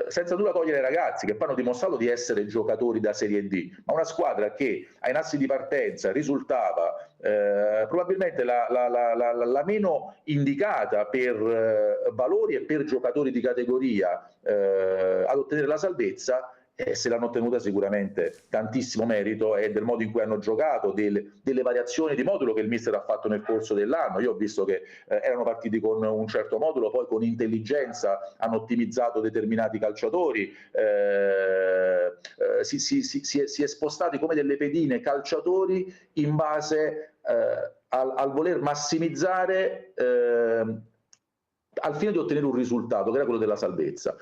senza nulla togliere ai ragazzi che poi hanno dimostrato di essere giocatori da Serie D, ma una squadra che ai nassi di partenza risultava probabilmente la meno indicata per valori e per giocatori di categoria ad ottenere la salvezza. Se l'hanno ottenuta sicuramente tantissimo merito è del modo in cui hanno giocato, delle variazioni di modulo che il mister ha fatto nel corso dell'anno. Io ho visto che erano partiti con un certo modulo, poi con intelligenza hanno ottimizzato determinati calciatori, si è spostati come delle pedine calciatori in base al voler massimizzare al fine di ottenere un risultato che era quello della salvezza.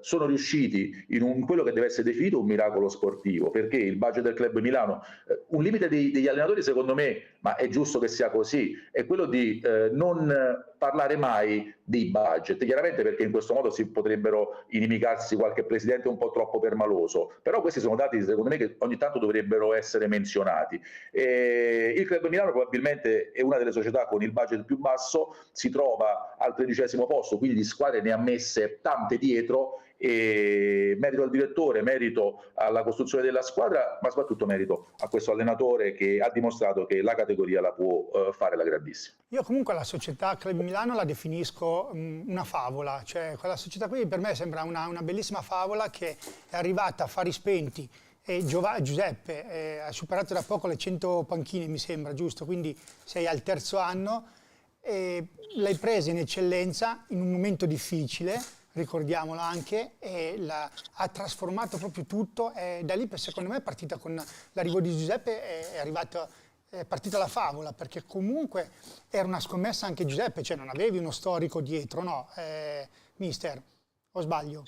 Sono riusciti in quello che deve essere definito un miracolo sportivo, perché il budget del Club Milano, un limite degli allenatori, secondo me, ma è giusto che sia così, è quello di non parlare mai dei budget, chiaramente, perché in questo modo si potrebbero inimicarsi qualche presidente un po' troppo permaloso, però questi sono dati, secondo me, che ogni tanto dovrebbero essere menzionati. Il Club Milano probabilmente è una delle società con il budget più basso, si trova al 13° posto, quindi di squadre ne ha messe tante dietro, e merito al direttore, merito alla costruzione della squadra, ma soprattutto merito a questo allenatore che ha dimostrato che la categoria la può fare la grandissima. Io comunque la società Club Milano la definisco una favola, cioè quella società qui per me sembra una bellissima favola che è arrivata a fari spenti, e Giuseppe ha superato da poco le 100 panchine, mi sembra, giusto? Quindi sei al 3° anno e l'hai presa in eccellenza in un momento difficile, ricordiamolo anche, e ha trasformato proprio tutto, e da lì secondo me è partita con l'arrivo di Giuseppe, è partita la favola, perché comunque era una scommessa anche Giuseppe, cioè non avevi uno storico dietro, no? Mister, o sbaglio?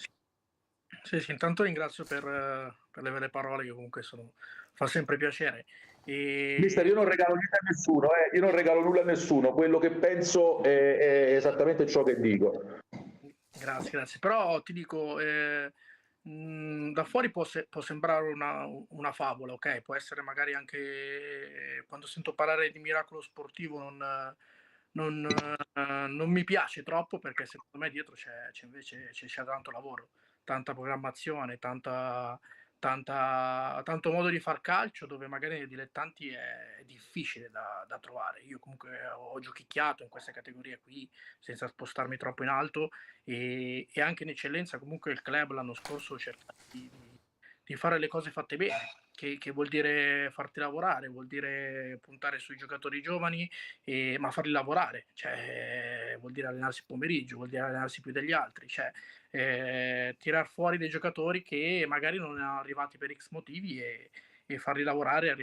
Sì, intanto ringrazio per le belle parole, che comunque fa sempre piacere. Mister, io non regalo niente a nessuno, io non regalo nulla a nessuno, quello che penso è esattamente ciò che dico. Grazie. Però ti dico, da fuori può sembrare una favola, ok? Può essere magari anche, quando sento parlare di miracolo sportivo, non mi piace troppo, perché secondo me dietro c'è tanto lavoro, tanta programmazione, tanto modo di far calcio, dove magari nei dilettanti è difficile da trovare. Io comunque ho giochicchiato in queste categorie qui senza spostarmi troppo in alto, e anche in eccellenza comunque il club l'anno scorso cerca di fare le cose fatte bene. che vuol dire farti lavorare, vuol dire puntare sui giocatori giovani, ma farli lavorare, cioè vuol dire allenarsi il pomeriggio, vuol dire allenarsi più degli altri, cioè tirar fuori dei giocatori che magari non erano arrivati per X motivi e farli lavorare e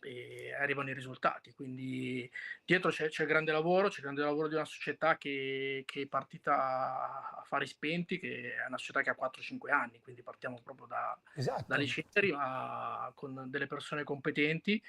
e arrivano i risultati. Quindi dietro c'è il grande lavoro, c'è il grande lavoro di una società che è partita a fari spenti, che è una società che ha 4-5 anni, quindi partiamo proprio Esatto. dalle ceneri, ma con delle persone competenti,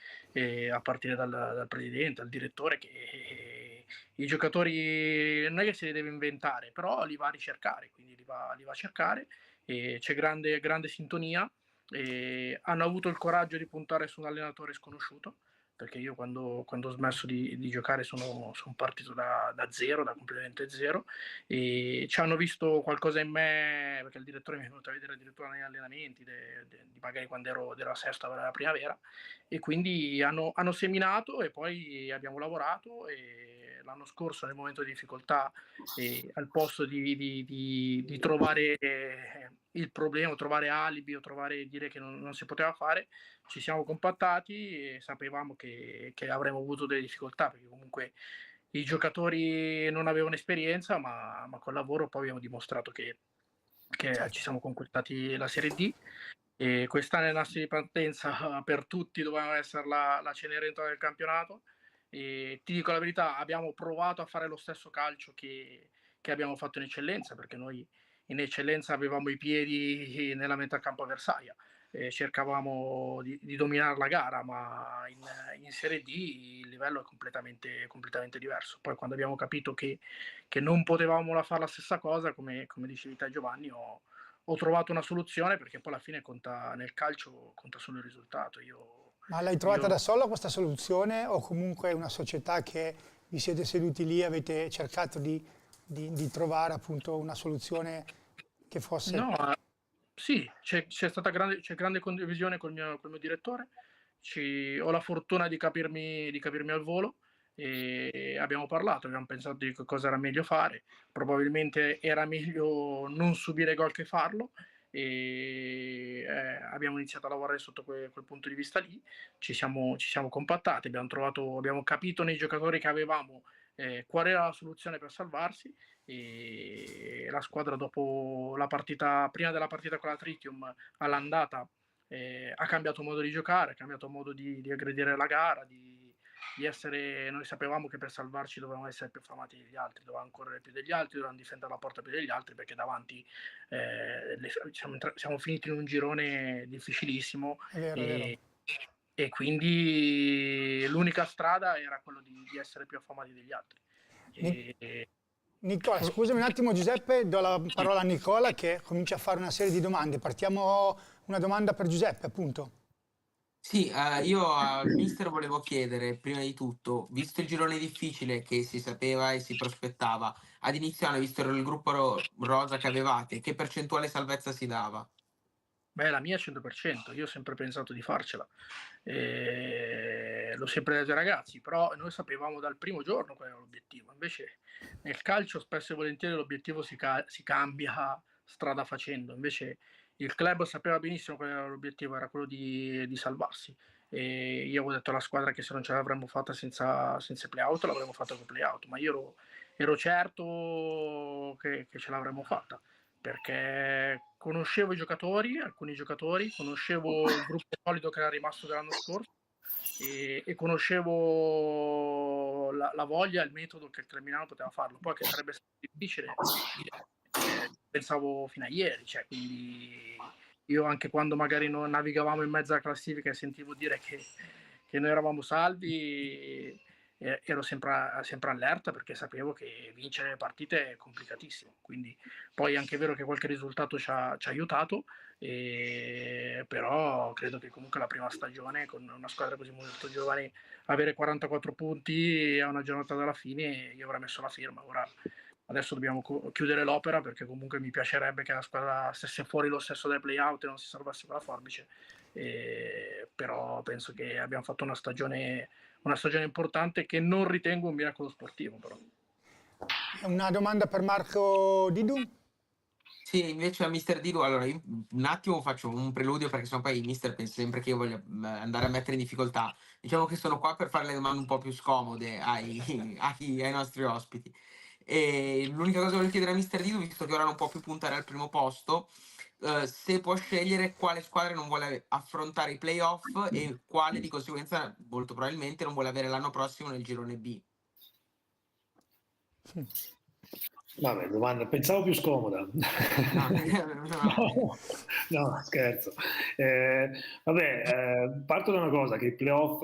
a partire dal presidente, dal direttore, che i giocatori non è che se li deve inventare, però li va a ricercare, quindi li va a cercare, e c'è grande sintonia. E hanno avuto il coraggio di puntare su un allenatore sconosciuto, perché io quando ho smesso di giocare sono partito da zero, da completamente zero, e ci hanno visto qualcosa in me, perché il direttore mi è venuto a vedere addirittura negli allenamenti, di magari quando ero a sesta o alla primavera, e quindi hanno seminato e poi abbiamo lavorato, e l'anno scorso nel momento di difficoltà, al posto di trovare il problema, trovare alibi o dire che non si poteva fare, ci siamo compattati e sapevamo che avremmo avuto delle difficoltà, perché comunque i giocatori non avevano esperienza, ma col lavoro poi abbiamo dimostrato che ci siamo conquistati la Serie D, e quest'anno è il nastro di partenza per tutti, doveva essere la Cenerentola del campionato, e ti dico la verità, abbiamo provato a fare lo stesso calcio che abbiamo fatto in eccellenza, perché noi in eccellenza avevamo i piedi nella metà campo avversaria, cercavamo di dominare la gara, ma in Serie D il livello è completamente diverso. Poi quando abbiamo capito che non potevamo fare la stessa cosa, come dicevi te Giovanni, ho trovato una soluzione, perché poi alla fine nel calcio conta solo il risultato. Ma l'hai trovata da sola questa soluzione, o comunque una società che vi siete seduti lì e avete cercato di trovare appunto una soluzione che fosse... No, sì, c'è grande condivisione col mio direttore, ho la fortuna di capirmi al volo, e abbiamo parlato, abbiamo pensato di cosa era meglio fare, probabilmente era meglio non subire gol che farlo, e abbiamo iniziato a lavorare sotto quel punto di vista lì, ci siamo compattati, abbiamo capito nei giocatori che avevamo qual era la soluzione per salvarsi, e la squadra dopo prima della partita con la Tritium all'andata ha cambiato modo di giocare, ha cambiato modo di aggredire la gara, di essere, noi sapevamo che per salvarci dovevamo essere più affamati degli altri, dovevamo correre più degli altri, dovevamo difendere la porta più degli altri, perché davanti siamo finiti in un girone difficilissimo, È vero. e quindi l'unica strada era quello di essere più affamati degli altri. Nicola, scusami un attimo Giuseppe, do la parola a Nicola che comincia a fare una serie di domande. Partiamo, una domanda per Giuseppe appunto. Sì, io al mister volevo chiedere, prima di tutto, visto il girone difficile che si sapeva e si prospettava, ad inizio anno, visto il gruppo rosa che avevate, che percentuale salvezza si dava? Beh, la mia è 100%, io ho sempre pensato di farcela, l'ho sempre detto ai ragazzi, però noi sapevamo dal primo giorno qual era l'obiettivo, invece nel calcio spesso e volentieri l'obiettivo si cambia strada facendo, invece il club sapeva benissimo qual era l'obiettivo, era quello di salvarsi, e io avevo detto alla squadra che se non ce l'avremmo fatta senza play-out l'avremmo fatta con play-out, ma io ero certo che ce l'avremmo fatta, perché conoscevo alcuni giocatori, conoscevo il gruppo solido che era rimasto dell'anno scorso, e conoscevo la voglia e il metodo che il Creminano poteva farlo. Poi che sarebbe stato difficile, pensavo fino a ieri, cioè, quindi io anche quando magari non navigavamo in mezzo alla classifica e sentivo dire che noi eravamo salvi, ero sempre allerta, perché sapevo che vincere le partite è complicatissimo, quindi poi è anche vero che qualche risultato ci ha aiutato, però credo che comunque la prima stagione con una squadra così molto giovane, avere 44 punti a una giornata dalla fine, io avrei messo la firma. Adesso dobbiamo chiudere l'opera, perché comunque mi piacerebbe che la squadra stesse fuori lo stesso dai play-out e non si salvasse con la forbice, però penso che abbiamo fatto una stagione importante, che non ritengo un miracolo sportivo. Però Una domanda per Marco Didu. Sì, invece a Mister Dilu, allora io un attimo faccio un preludio perché sennò poi il mister pensa sempre che io voglia andare a mettere in difficoltà. Diciamo che sono qua per fare le domande un po' più scomode ai nostri ospiti. E l'unica cosa che voglio chiedere a Mister Dilu, visto che ora non può più puntare al primo posto, se può scegliere quale squadra non vuole affrontare i playoff e quale di conseguenza molto probabilmente non vuole avere l'anno prossimo nel girone B. Vabbè, domanda, pensavo più scomoda. No, scherzo. Parto da una cosa, che il playoff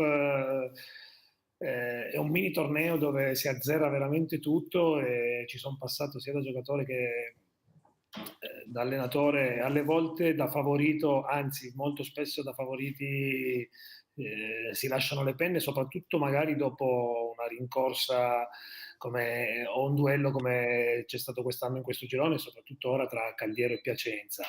è un mini torneo dove si azzera veramente tutto e ci sono passato sia da giocatore che da allenatore, alle volte da favorito, anzi molto spesso da favoriti si lasciano le penne, soprattutto magari dopo una rincorsa o un duello come c'è stato quest'anno in questo girone, soprattutto ora tra Caldiero e Piacenza.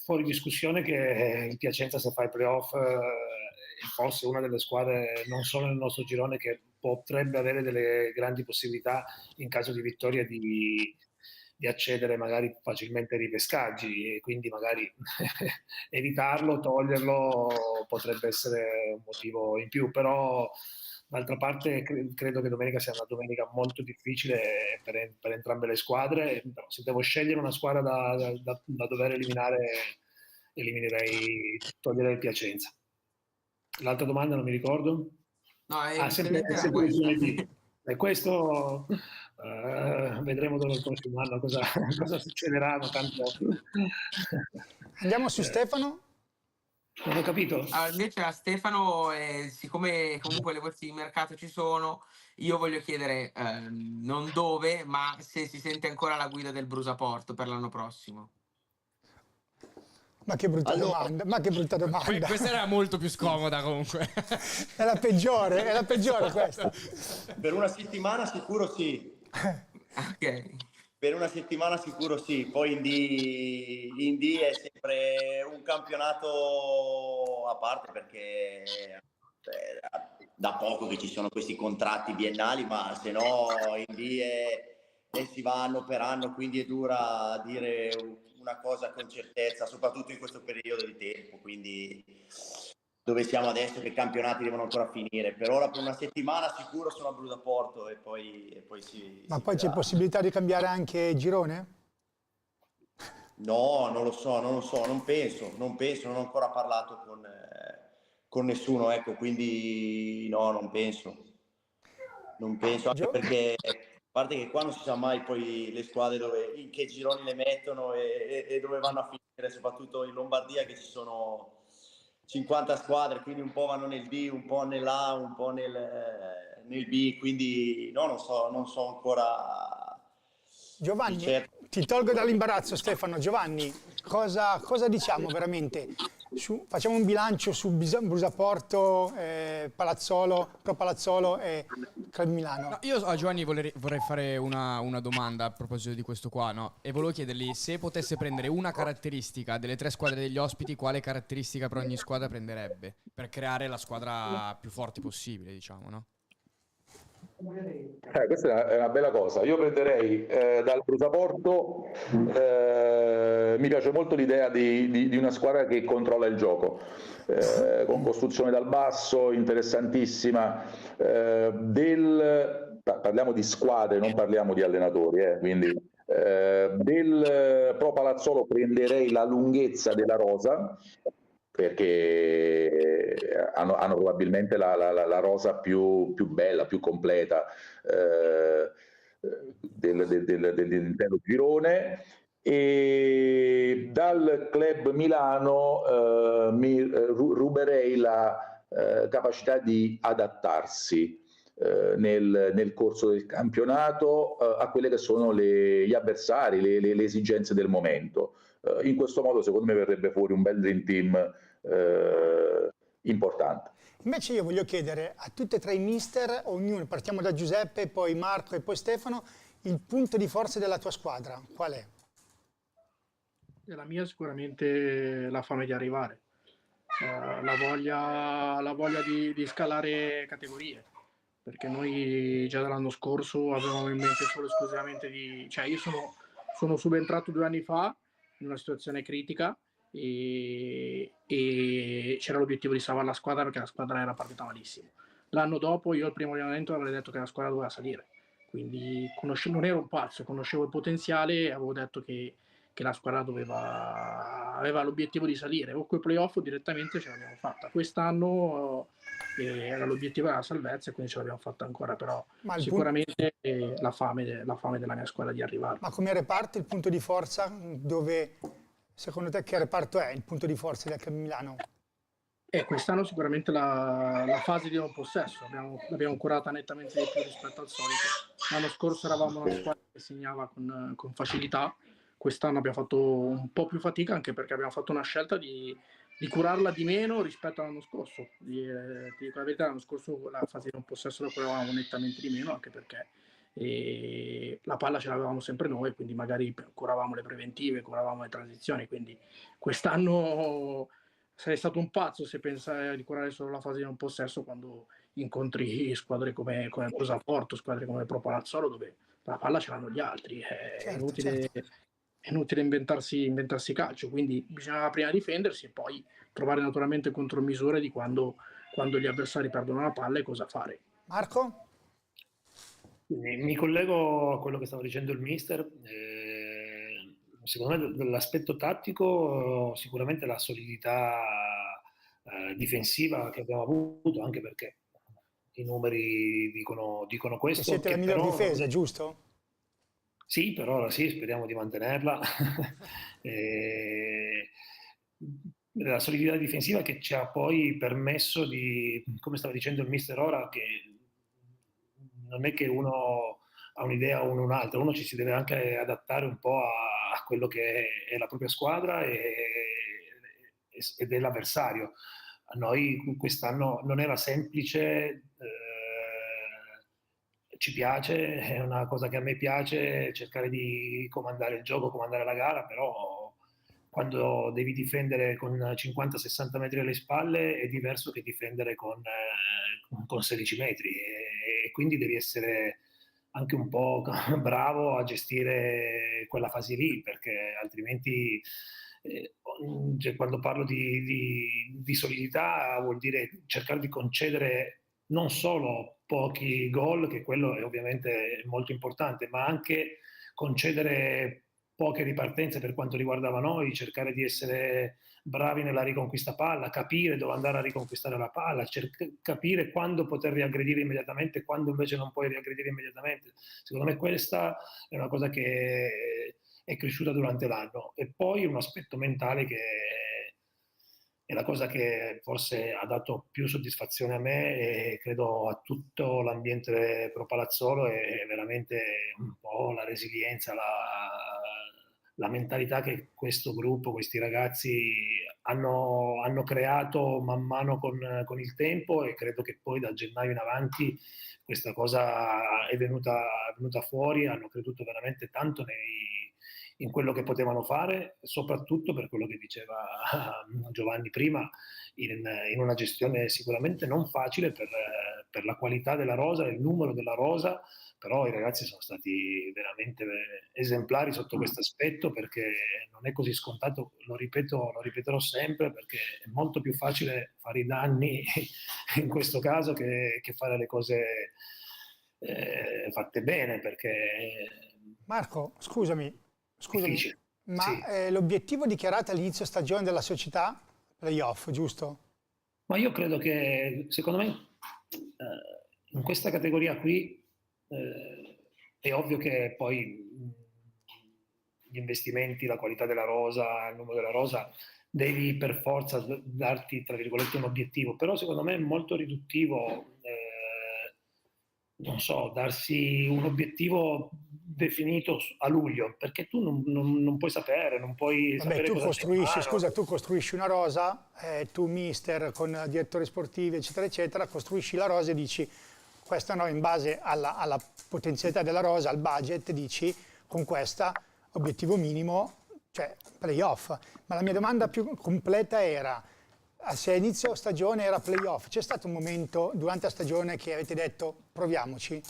Fuori discussione che il Piacenza, se fa i playoff, è forse una delle squadre non solo nel nostro girone che potrebbe avere delle grandi possibilità in caso di vittoria di accedere magari facilmente ai ripescaggi, e quindi magari evitarlo, toglierlo potrebbe essere un motivo in più, però d'altra parte credo che domenica sia una domenica molto difficile per entrambe le squadre, però se devo scegliere una squadra da dover eliminare, toglierei il Piacenza. L'altra domanda non mi ricordo. No, Sempre questa. il e questo vedremo il prossimo anno cosa succederà. Andiamo su Stefano. Non ho capito. Invece a Stefano, siccome comunque le voci di mercato ci sono, io voglio chiedere non dove, ma se si sente ancora alla guida del Brusaporto per l'anno prossimo. Ma che brutta domanda, ma che brutta domanda. Questa era molto più scomoda comunque. È la peggiore questa. Per una settimana sicuro sì. Ok. Per una settimana sicuro sì, poi in D è sempre un campionato a parte perché da poco che ci sono questi contratti biennali, ma se no in D si va anno per anno, quindi è dura dire una cosa con certezza, soprattutto in questo periodo di tempo, quindi dove siamo adesso che i campionati devono ancora finire. Per ora per una settimana sicuro sono a Brusaporto e poi si... Ma poi c'è possibilità di cambiare anche girone? No, non lo so, non penso, non ho ancora parlato con nessuno, ecco, quindi no, non penso, anche perché a parte che qua non si sa mai poi le squadre in che gironi le mettono e dove vanno a finire, soprattutto in Lombardia che ci sono 50 squadre, quindi un po' vanno nel D, un po' nell'A, un po' nel B, quindi no, non so ancora. Giovanni, ti tolgo dall'imbarazzo Stefano. Giovanni, cosa diciamo veramente? Facciamo un bilancio su Brusaporto, Pro Palazzolo e Club Milano. No, io a Giovanni vorrei fare una domanda a proposito di questo qua, no? E volevo chiedergli se potesse prendere una caratteristica delle 3 squadre degli ospiti, quale caratteristica per ogni squadra prenderebbe per creare la squadra più forte possibile, diciamo, no? Questa è una bella cosa. Io prenderei dal Brusaporto, mi piace molto l'idea di una squadra che controlla il gioco, con costruzione dal basso, interessantissima. Parliamo di squadre, non parliamo di allenatori, quindi del Pro Palazzolo prenderei la lunghezza della rosa, perché hanno probabilmente la rosa più bella, più completa dell'intero girone. E dal Club Milano mi ruberei la capacità di adattarsi nel corso del campionato a quelle che sono gli avversari, le esigenze del momento. In questo modo secondo me verrebbe fuori un bel dream team importante. Invece io voglio chiedere a tutte e 3 i mister, ognuno, partiamo da Giuseppe, poi Marco e poi Stefano, il punto di forza della tua squadra, qual è? La mia sicuramente la fame di arrivare, la voglia di scalare categorie, perché noi già dall'anno scorso avevamo in mente solo esclusivamente cioè io sono subentrato 2 anni fa in una situazione critica e c'era l'obiettivo di salvare la squadra perché la squadra era partita malissimo. L'anno dopo io al primo allenamento avrei detto che la squadra doveva salire, quindi non ero un pazzo, conoscevo il potenziale e avevo detto che la squadra aveva l'obiettivo di salire, o coi playoff o direttamente ce l'abbiamo fatta. Quest'anno l'obiettivo era la salvezza e quindi ce l'abbiamo fatta ancora, però sicuramente la fame della mia squadra di arrivare. Ma come reparto il punto di forza, dove secondo te che reparto è il punto di forza del Club Milano? Quest'anno sicuramente la fase di non possesso l'abbiamo curata nettamente di più rispetto al solito. L'anno scorso eravamo una squadra che segnava con facilità, quest'anno abbiamo fatto un po' più fatica anche perché abbiamo fatto una scelta di curarla di meno rispetto all'anno scorso. Ti dico la verità, l'anno scorso la fase di non possesso la curavamo nettamente di meno, anche perché la palla ce l'avevamo sempre noi, quindi magari curavamo le preventive, curavamo le transizioni, quindi quest'anno sarei stato un pazzo se pensai di curare solo la fase di non possesso quando incontri squadre come Bosaforto, squadre come Pro Palazzolo, dove la palla ce l'hanno gli altri. È inutile inventarsi calcio, quindi bisognava prima difendersi e poi trovare naturalmente contromisure di quando gli avversari perdono la palla e cosa fare. Marco? Mi collego a quello che stava dicendo il mister. Secondo me dall'aspetto tattico sicuramente la solidità difensiva che abbiamo avuto, anche perché i numeri dicono questo. E siete la miglior difesa, giusto? Sì, per ora sì, speriamo di mantenerla. La solidità difensiva che ci ha poi permesso di, come stava dicendo il mister ora, che non è che uno ha un'idea o un'altra, uno ci si deve anche adattare un po' a quello che è la propria squadra ed è l'avversario. A noi quest'anno non era semplice, ci piace, è una cosa che a me piace, cercare di comandare il gioco, comandare la gara, però quando devi difendere con 50-60 metri alle spalle è diverso che difendere con 16 metri e quindi devi essere anche un po' bravo a gestire quella fase lì, perché altrimenti quando parlo di solidità vuol dire cercare di concedere non solo pochi gol, che quello è ovviamente molto importante, ma anche concedere poche ripartenze per quanto riguardava noi, cercare di essere bravi nella riconquista palla, capire dove andare a riconquistare la palla, capire quando poter riaggredire immediatamente e quando invece non puoi riaggredire immediatamente. Secondo me questa è una cosa che è cresciuta durante l'anno. E poi un aspetto mentale che è la cosa che forse ha dato più soddisfazione a me e credo a tutto l'ambiente Pro Palazzolo, è veramente un po' la resilienza, la mentalità che questo gruppo, questi ragazzi hanno creato man mano con il tempo, e credo che poi da gennaio in avanti questa cosa è venuta fuori, hanno creduto veramente tanto in quello che potevano fare, soprattutto per quello che diceva Giovanni prima, in una gestione sicuramente non facile per la qualità della rosa, il numero della rosa, però i ragazzi sono stati veramente esemplari sotto questo aspetto, perché non è così scontato, lo ripeterò sempre, perché è molto più facile fare i danni in questo caso che fare le cose fatte bene, perché Marco, scusami, ma sì. l'obiettivo dichiarato all'inizio stagione della società, playoff, giusto? Ma io credo che, secondo me, in questa categoria qui è ovvio che poi gli investimenti, la qualità della rosa, il numero della rosa, devi per forza darti, tra virgolette, un obiettivo, però secondo me è molto riduttivo, non so, darsi un obiettivo definito a luglio, perché tu non puoi sapere, non puoi Vabbè, sapere tu cosa costruisci, c'è in mano. tu costruisci una rosa, tu mister con direttori sportivi, eccetera, eccetera, costruisci la rosa e dici, questa no, in base alla potenzialità della rosa, al budget, dici, con questa, obiettivo minimo, cioè playoff. Ma la mia domanda più completa era, se a inizio stagione era playoff, c'è stato un momento durante la stagione che avete detto, proviamoci?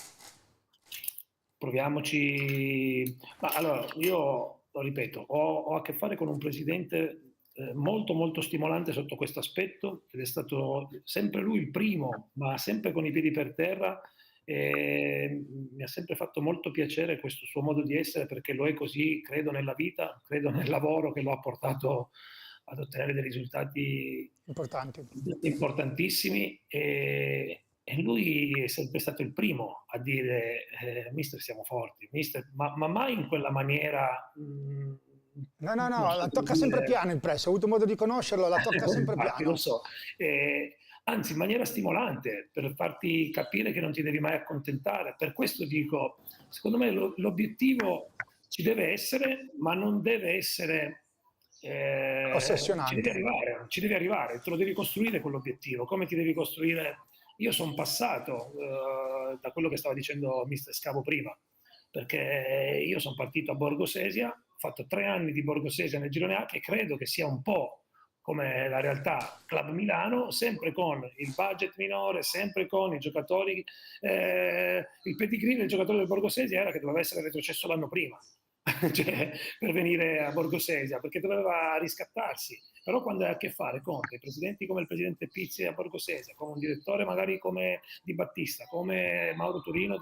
Proviamoci. Ma allora, io lo ripeto, ho a che fare con un presidente molto molto stimolante sotto questo aspetto, ed è stato sempre lui il primo, ma sempre con i piedi per terra, e mi ha sempre fatto molto piacere questo suo modo di essere, perché lo è così, credo nella vita, credo nel lavoro che lo ha portato ad ottenere dei risultati Importante. importantissimi, e lui è sempre stato il primo a dire mister siamo forti, mister, ma mai in quella maniera No, non so la come tocca sempre dire. piano il press, ho avuto modo di conoscerlo, la tocca sempre Infatti, piano. lo so. Anzi, in maniera stimolante, per farti capire che non ti devi mai accontentare. Per questo dico, secondo me l'obiettivo ci deve essere, ma non deve essere... Ossessionante. ci devi arrivare, te lo devi costruire quell'obiettivo. Come ti devi costruire? Io sono passato da quello che stava dicendo Mister Scavo prima, perché io sono partito a Borgo Sesia, ho fatto 3 anni di Borgo Sesia nel girone A, che credo che sia un po' come la realtà Club Milano, sempre con il budget minore, sempre con i giocatori, il pedigree del giocatore del Borgo Sesia era che doveva essere retrocesso l'anno prima, cioè, per venire a Borgo Sesia, perché doveva riscattarsi. Però quando hai a che fare con dei presidenti come il presidente Pizzi a Borgo Sesia, con un direttore magari come Di Battista, come Mauro Turino,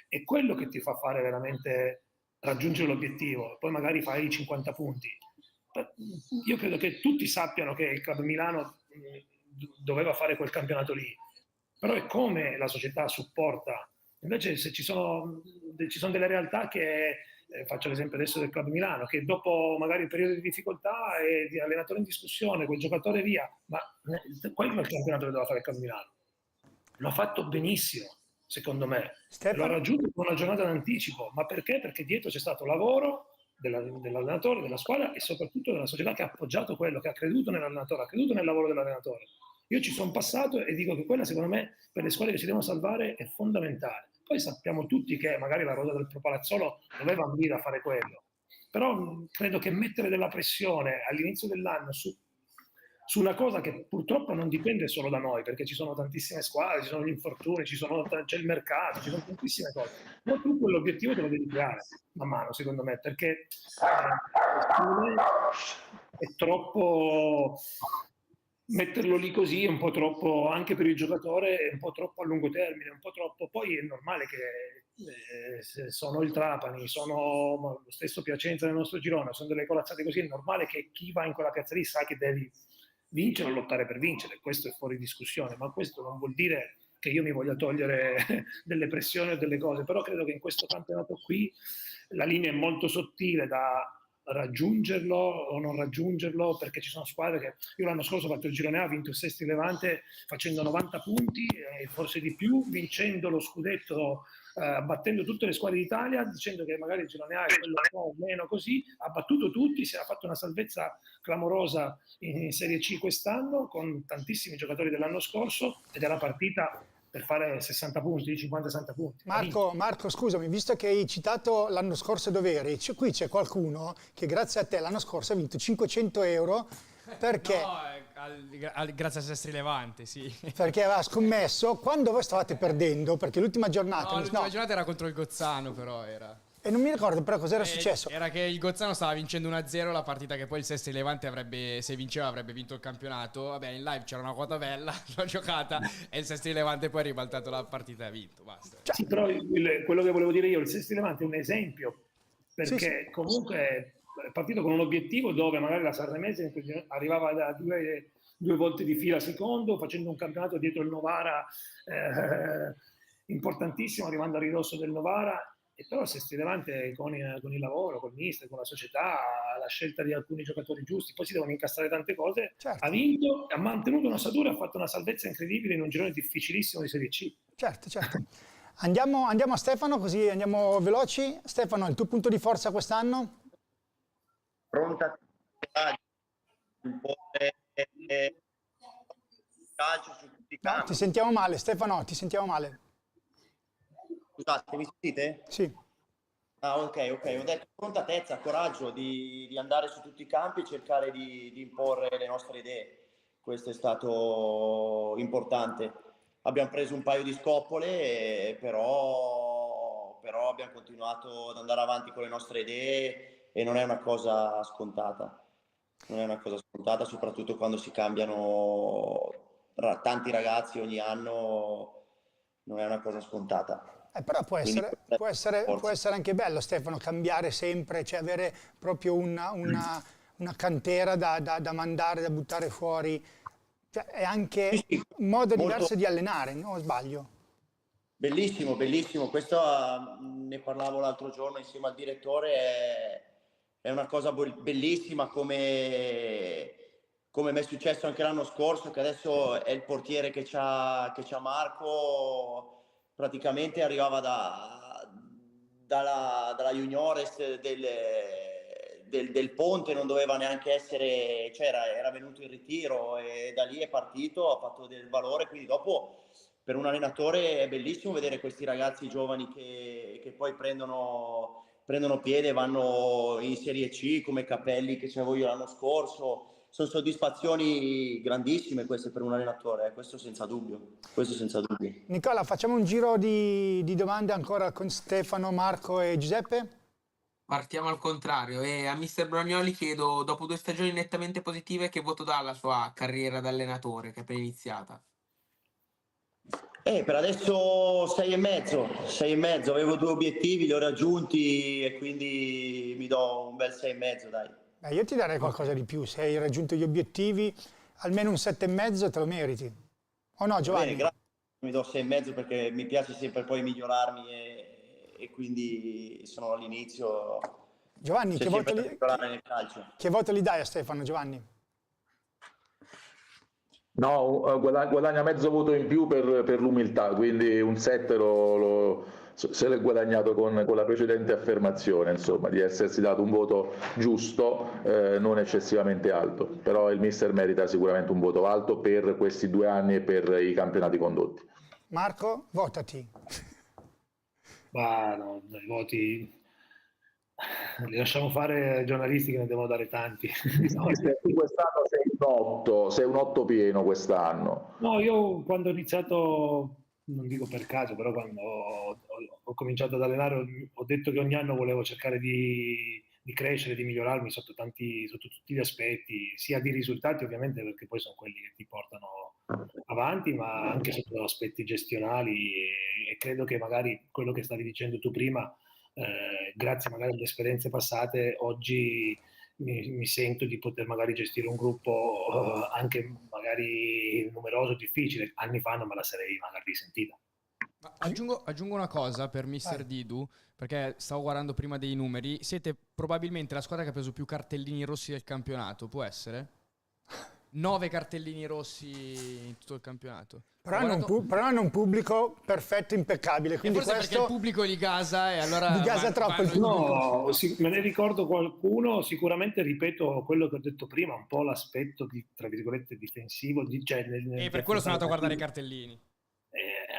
è quello che ti fa fare veramente raggiungere l'obiettivo. Poi magari fai i 50 punti. Io credo che tutti sappiano che il Club Milano doveva fare quel campionato lì, però è come la società supporta. Invece se ci sono delle realtà che, faccio l'esempio adesso del Club Milano, che dopo magari il periodo di difficoltà e di allenatore in discussione, quel giocatore via, ma quello è il campionato che doveva fare il Club Milano. L'ha fatto benissimo, secondo me. L'ha raggiunto con una giornata d'anticipo, ma perché? Perché dietro c'è stato lavoro dell'allenatore, della squadra e soprattutto della società che ha appoggiato quello, che ha creduto nell'allenatore, ha creduto nel lavoro dell'allenatore. Io ci sono passato e dico che quella, secondo me, per le squadre che si devono salvare è fondamentale. Poi sappiamo tutti che magari la rosa del Pro Palazzolo doveva ambire a fare quello, però credo che mettere della pressione all'inizio dell'anno su una cosa che purtroppo non dipende solo da noi, perché ci sono tantissime squadre, ci sono gli infortuni, c'è il mercato, ci sono tantissime cose. Ma tu quell'obiettivo te lo devi creare man mano, secondo me, perché è troppo... metterlo lì così è un po' troppo, anche per il giocatore, è un po' troppo a lungo termine, un po' troppo. Poi è normale che se sono il Trapani, sono lo stesso Piacenza nel nostro girone, sono delle corazzate così, è normale che chi va in quella piazza lì sa che devi vincere o lottare per vincere, questo è fuori discussione, ma questo non vuol dire che io mi voglia togliere delle pressioni o delle cose, però credo che in questo campionato qui la linea è molto sottile da raggiungerlo o non raggiungerlo, perché ci sono squadre che io l'anno scorso ho fatto il girone A, ho vinto il Sestri Levante facendo 90 punti e forse di più, vincendo lo scudetto, battendo tutte le squadre d'Italia, dicendo che magari il girone A è quello un po' meno così, ha battuto tutti, si era fatto una salvezza clamorosa in Serie C quest'anno con tantissimi giocatori dell'anno scorso ed è la partita per fare 60 punti, 50-60 punti. Marco, scusami, visto che hai citato l'anno scorso dove eri, qui c'è qualcuno che grazie a te l'anno scorso ha vinto 500 euro perché... No, grazie a Sestri Levante, sì. Perché aveva scommesso quando voi stavate perdendo, perché l'ultima giornata... No, l'ultima giornata era contro il Gozzano, però era... E non mi ricordo però cosa era successo. Era che il Gozzano stava vincendo 1-0 la partita che poi il Sestri Levante avrebbe, se vinceva avrebbe vinto il campionato. Vabbè, in live c'era una quota bella, l'ho giocata e il Sestri Levante poi ha ribaltato la partita e ha vinto, basta. Sì, però quello che volevo dire io, il Sestri Levante è un esempio, perché sì. Comunque è partito con un obiettivo dove magari la Sanremese arrivava da due volte di fila secondo, facendo un campionato dietro il Novara importantissimo, arrivando a ridosso del Novara. E però il Sestri Levante con il lavoro, col mister, con la società, la scelta di alcuni giocatori giusti, poi si devono incastrare tante cose, certo. Ha vinto, ha mantenuto una ossatura, ha fatto una salvezza incredibile in un girone difficilissimo di Serie C. Certo. Andiamo a Stefano, così andiamo veloci. Stefano, il tuo punto di forza quest'anno? Pronta a imporre calcio su tutti i campi. No, ti sentiamo male, Stefano, ti sentiamo male. Scusate, mi sentite? Sì. Ah, ok. Ho detto prontatezza, coraggio di andare su tutti i campi e cercare di imporre le nostre idee. Questo è stato importante. Abbiamo preso un paio di scoppole, però abbiamo continuato ad andare avanti con le nostre idee e non è una cosa scontata. Non è una cosa scontata, soprattutto quando si cambiano tanti ragazzi ogni anno, non è una cosa scontata. Però Quindi può forza. essere anche bello, Stefano, cambiare sempre, cioè avere proprio una cantera da mandare, da buttare fuori. Cioè, è anche Sì, sì, un modo molto diverso di allenare, no? O sbaglio? bellissimo, bellissimo. Questo ne parlavo l'altro giorno insieme al direttore, è una cosa bellissima come mi è successo anche l'anno scorso, che adesso è il portiere che c'ha Marco, praticamente arrivava dalla juniores del Ponte, non doveva neanche essere, cioè era venuto in ritiro e da lì è partito, ha fatto del valore, quindi dopo per un allenatore è bellissimo vedere questi ragazzi giovani che poi prendono piede, vanno in Serie C come Capelli che c'avevo io l'anno scorso. Sono soddisfazioni grandissime queste per un allenatore, questo senza dubbio. Questo senza dubbio. Nicola, facciamo un giro di domande ancora con Stefano, Marco e Giuseppe? Partiamo al contrario e a Mister Brognoli chiedo, dopo 2 stagioni nettamente positive, che voto dà alla sua carriera da allenatore che è appena iniziata? Per adesso 6,5, avevo 2 obiettivi, li ho raggiunti e quindi mi do un bel 6,5, dai. Io ti darei qualcosa di più, se hai raggiunto gli obiettivi, almeno un 7,5 te lo meriti. O no, Va Giovanni? bene, grazie, mi do 6,5 perché mi piace sempre poi migliorarmi e quindi sono all'inizio. Giovanni, C'è che sempre voto, da migliorare nel calcio. che voto gli dai a Stefano, Giovanni? No, guadagna mezzo voto in più per l'umiltà, quindi un 7 se l'è guadagnato con la precedente affermazione, insomma, di essersi dato un voto giusto, non eccessivamente alto, però il mister merita sicuramente un voto alto per questi 2 anni e per i campionati condotti. Marco, votati. Ma no, i voti li lasciamo fare ai giornalisti che ne devono dare tanti. Quest'anno sei un 8 pieno quest'anno. No, io quando ho iniziato, non dico per caso, però quando ho cominciato ad allenare ho detto che ogni anno volevo cercare di crescere, di migliorarmi sotto tutti gli aspetti, sia di risultati ovviamente perché poi sono quelli che ti portano avanti, ma anche sotto aspetti gestionali e credo che magari quello che stavi dicendo tu prima, grazie magari alle esperienze passate, oggi mi sento di poter magari gestire un gruppo anche magari numeroso, difficile. Anni fa non me la sarei magari sentita. Aggiungo una cosa per Mister Didu, perché stavo guardando prima dei numeri. Siete probabilmente la squadra che ha preso più cartellini rossi del campionato, può essere? 9 cartellini rossi in tutto il campionato. Però hanno un pubblico perfetto, impeccabile. E Quindi forse questo perché il pubblico li gasa e allora... Li gasa troppo il pubblico. No, me ne ricordo qualcuno, sicuramente ripeto quello che ho detto prima, un po' l'aspetto tra virgolette difensivo. E per quello sono andato a guardare i cartellini.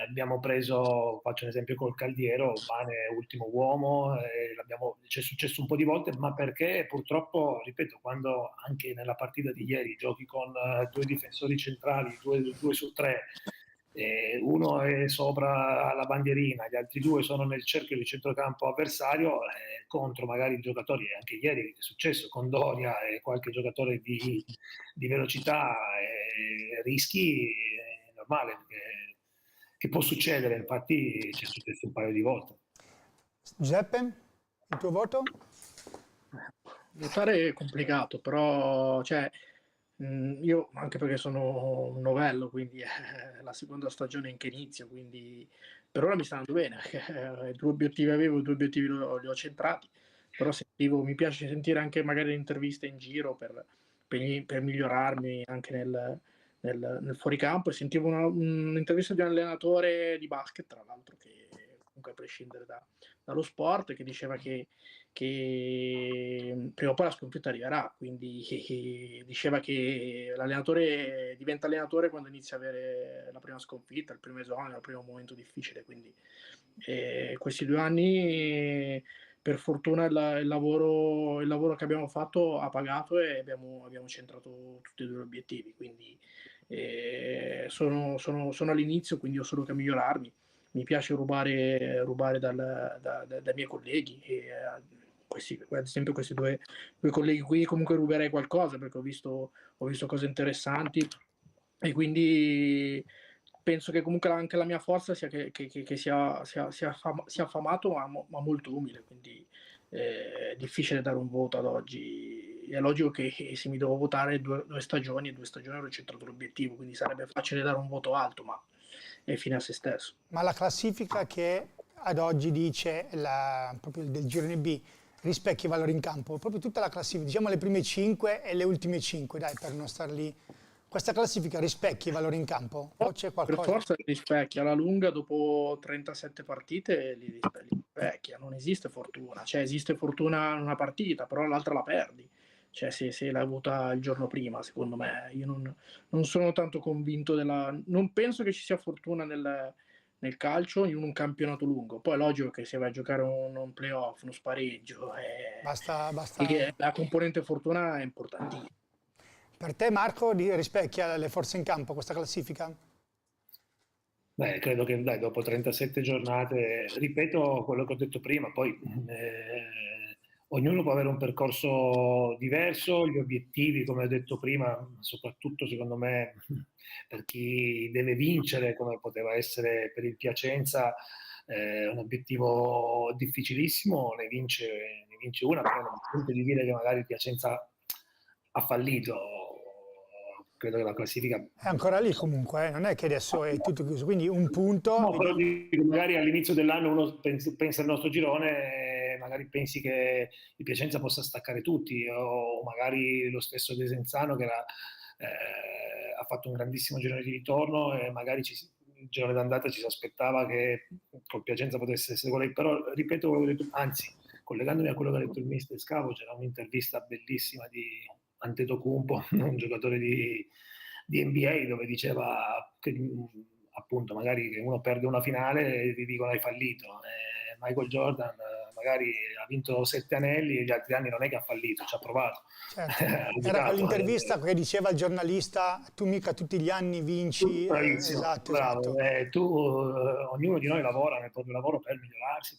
Abbiamo preso, faccio un esempio col Caldiero, Bane ultimo uomo, c'è successo un po' di volte, ma perché purtroppo, ripeto, quando anche nella partita di ieri giochi con 2 difensori centrali, 2 su 3, uno è sopra la bandierina, gli altri 2 sono nel cerchio di centrocampo avversario, contro magari giocatori, anche ieri è successo con Doria e qualche giocatore di velocità, rischi, è normale, che può succedere, infatti ci è successo un paio di volte. Giuseppe, il tuo voto? Votare è complicato, però cioè, io anche perché sono un novello, quindi è la seconda stagione in che inizio, quindi per ora mi sta andando bene. 2 obiettivi avevo, 2 obiettivi li ho centrati, però mi piace sentire anche magari interviste in giro per migliorarmi anche nel fuoricampo, e sentivo un'intervista di un allenatore di basket, tra l'altro, che comunque a prescindere dallo sport, che diceva che prima o poi la sconfitta arriverà, quindi diceva che l'allenatore diventa allenatore quando inizia a avere la prima sconfitta, il primo esonero, il primo momento difficile, quindi questi 2 anni per fortuna il lavoro che abbiamo fatto ha pagato e abbiamo centrato tutti e 2 gli obiettivi, quindi sono all'inizio, quindi ho solo che migliorarmi. Mi piace rubare dai miei colleghi, e ad esempio questi due colleghi qui comunque ruberei qualcosa, perché ho visto cose interessanti, e quindi penso che comunque anche la mia forza sia che sia affamato ma molto umile, quindi è difficile dare un voto ad oggi. È logico che se mi devo votare due stagioni ero centrato l'obiettivo, quindi sarebbe facile dare un voto alto, ma è fine a se stesso. Ma la classifica che ad oggi dice proprio del girone B rispecchia i valori in campo, proprio tutta la classifica, diciamo le prime 5 e le ultime 5, dai, per non star lì. Questa classifica rispecchia i valori in campo? O c'è qualcosa? Per forza li rispecchia, alla lunga dopo 37 partite li rispecchia, non esiste fortuna, cioè esiste fortuna in una partita, però l'altra la perdi, cioè se l'hai avuta il giorno prima, secondo me. Io non sono tanto convinto non penso che ci sia fortuna nel calcio in un campionato lungo. Poi è logico che se vai a giocare un playoff, uno spareggio, Basta. la componente fortuna è importantissima. Per te, Marco, rispecchia le forze in campo questa classifica? Beh, credo che dopo 37 giornate, ripeto quello che ho detto prima, poi ognuno può avere un percorso diverso, gli obiettivi, come ho detto prima, soprattutto secondo me per chi deve vincere, come poteva essere per il Piacenza, un obiettivo difficilissimo, ne vince una, però non sente di dire che magari il Piacenza ha fallito. Credo che la classifica è ancora lì comunque, non è che adesso è tutto chiuso, quindi un punto. No, però magari all'inizio dell'anno uno pensa al nostro girone e magari pensi che il Piacenza possa staccare tutti, o magari lo stesso Desenzano che ha fatto un grandissimo girone di ritorno e magari il girone d'andata ci si aspettava che col Piacenza potesse essere quello. Però ripeto quello che ho detto, anzi, collegandomi a quello che ha detto il mister Scavo, c'era un'intervista bellissima di Antetokounmpo, un giocatore di NBA, dove diceva che appunto magari che uno perde una finale e ti dicono hai fallito. Michael Jordan magari ha vinto 7 anelli e gli altri anni non è che ha fallito, ci ha provato. Certo. Era quell'intervista che diceva al giornalista tu mica tutti gli anni vinci. Bravissimo, Esatto. Ognuno di noi lavora nel proprio lavoro per migliorarsi.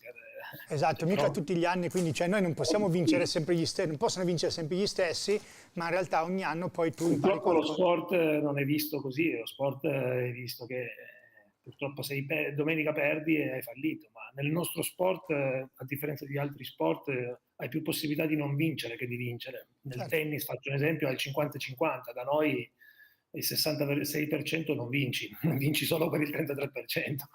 Esatto, mica tutti gli anni, quindi noi non possiamo vincere sempre gli stessi, non possono vincere sempre gli stessi, ma in realtà ogni anno poi tu impari purtroppo lo sport non è visto così, lo sport è visto che purtroppo se domenica perdi e hai fallito, ma nel nostro sport, a differenza di altri sport, hai più possibilità di non vincere che di vincere. Nel tennis, faccio un esempio, hai il 50-50, da noi il 66% non vinci solo per il 33%,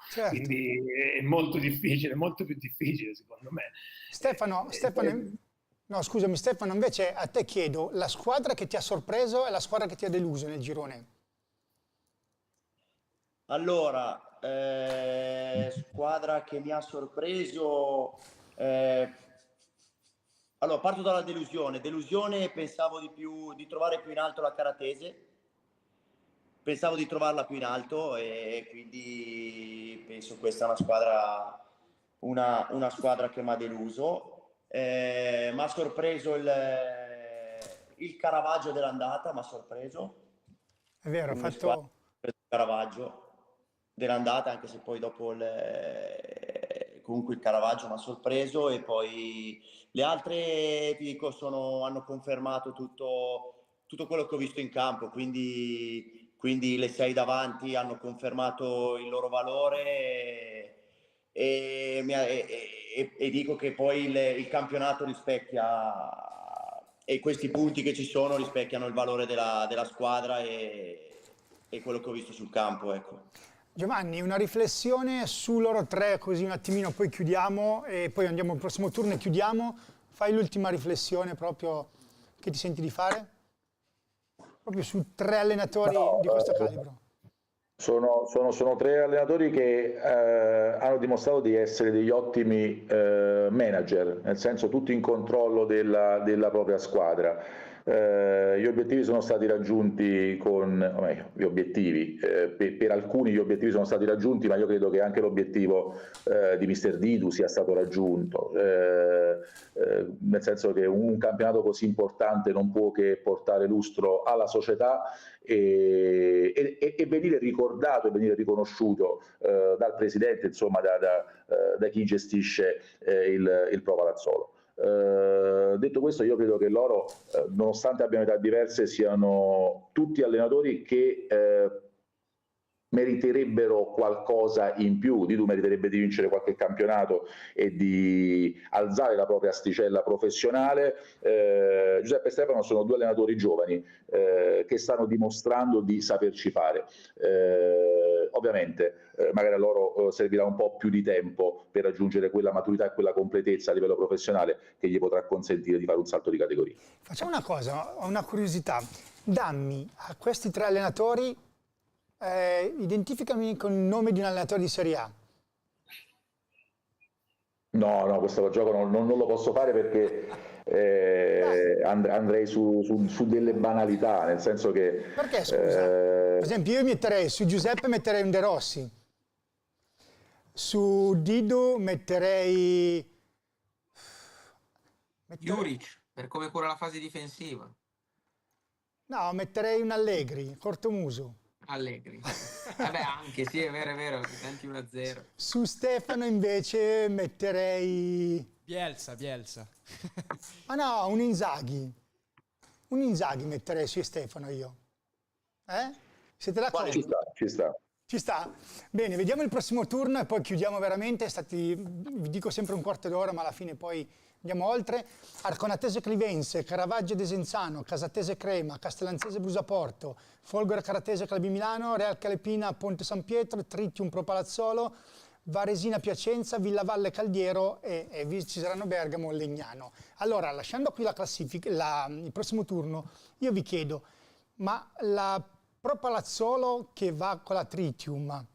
certo. Quindi è molto difficile, molto più difficile secondo me. Stefano, invece a te chiedo, la squadra che ti ha sorpreso e la squadra che ti ha deluso nel girone? Allora, squadra che mi ha sorpreso, allora parto dalla delusione. Pensavo di trovare più in alto la Caratese, pensavo di trovarla più in alto e quindi penso questa è una squadra che mi ha deluso. Mi ha sorpreso il Caravaggio dell'andata, mi ha sorpreso. È vero, ha fatto il Caravaggio dell'andata, anche se poi dopo comunque il Caravaggio mi ha sorpreso, e poi le altre ti dico hanno confermato tutto quello che ho visto in campo, quindi le 6 davanti hanno confermato il loro valore e dico che poi il campionato rispecchia, e questi punti che ci sono rispecchiano il valore della squadra e quello che ho visto sul campo, ecco. Giovanni, una riflessione su loro tre, così un attimino, poi chiudiamo e poi andiamo al prossimo turno e chiudiamo. Fai l'ultima riflessione proprio che ti senti di fare? Proprio su 3 allenatori di questo calibro. Sono 3 allenatori che hanno dimostrato di essere degli ottimi manager, nel senso tutti in controllo della propria squadra. Gli obiettivi sono stati raggiunti per alcuni gli obiettivi sono stati raggiunti, ma io credo che anche l'obiettivo di Mister Didu sia stato raggiunto, nel senso che un campionato così importante non può che portare lustro alla società e venire ricordato e venire riconosciuto dal presidente, insomma da chi gestisce il Pro Palazzolo. Detto questo, io credo che loro, nonostante abbiano età diverse, siano tutti allenatori che meriterebbero qualcosa in più. Didu meriterebbe di vincere qualche campionato e di alzare la propria asticella professionale. Giuseppe e Stefano sono due allenatori giovani che stanno dimostrando di saperci fare. Ovviamente magari a loro servirà un po' più di tempo per raggiungere quella maturità e quella completezza a livello professionale che gli potrà consentire di fare un salto di categoria. Facciamo una cosa, ho una curiosità. Dammi a questi tre allenatori, identificami con il nome di un allenatore di Serie A. No, questo gioco non lo posso fare perché andrei su delle banalità, nel senso che... Perché, scusa? Per esempio, io metterei su Giuseppe metterei un De Rossi. Su Didu metterei... Juric, per come cura la fase difensiva. No, metterei un Allegri, cortomuso. Allegri. Vabbè, anche sì, è vero, senti 1-0. Su Stefano invece metterei... Bielsa. Ah no, un Inzaghi. Un Inzaghi metterei su Stefano io. Siete d'accordo? Ci sta. Ci sta? Bene, vediamo il prossimo turno e poi chiudiamo veramente. Vi dico sempre un quarto d'ora, ma alla fine poi andiamo oltre. Arconatese Clivense, Caravaggio Desenzano, Casatese Crema, Castellanzese Brusaporto, Folgore Caratese Club Milano, Real Calepina Ponte San Pietro, Tritium Pro Palazzolo, Varesina Piacenza, Villavalle Caldiero e Viceserano Bergamo Legnano. Allora, lasciando qui la classifica, il prossimo turno, io vi chiedo, ma la Pro Palazzolo che va con la Tritium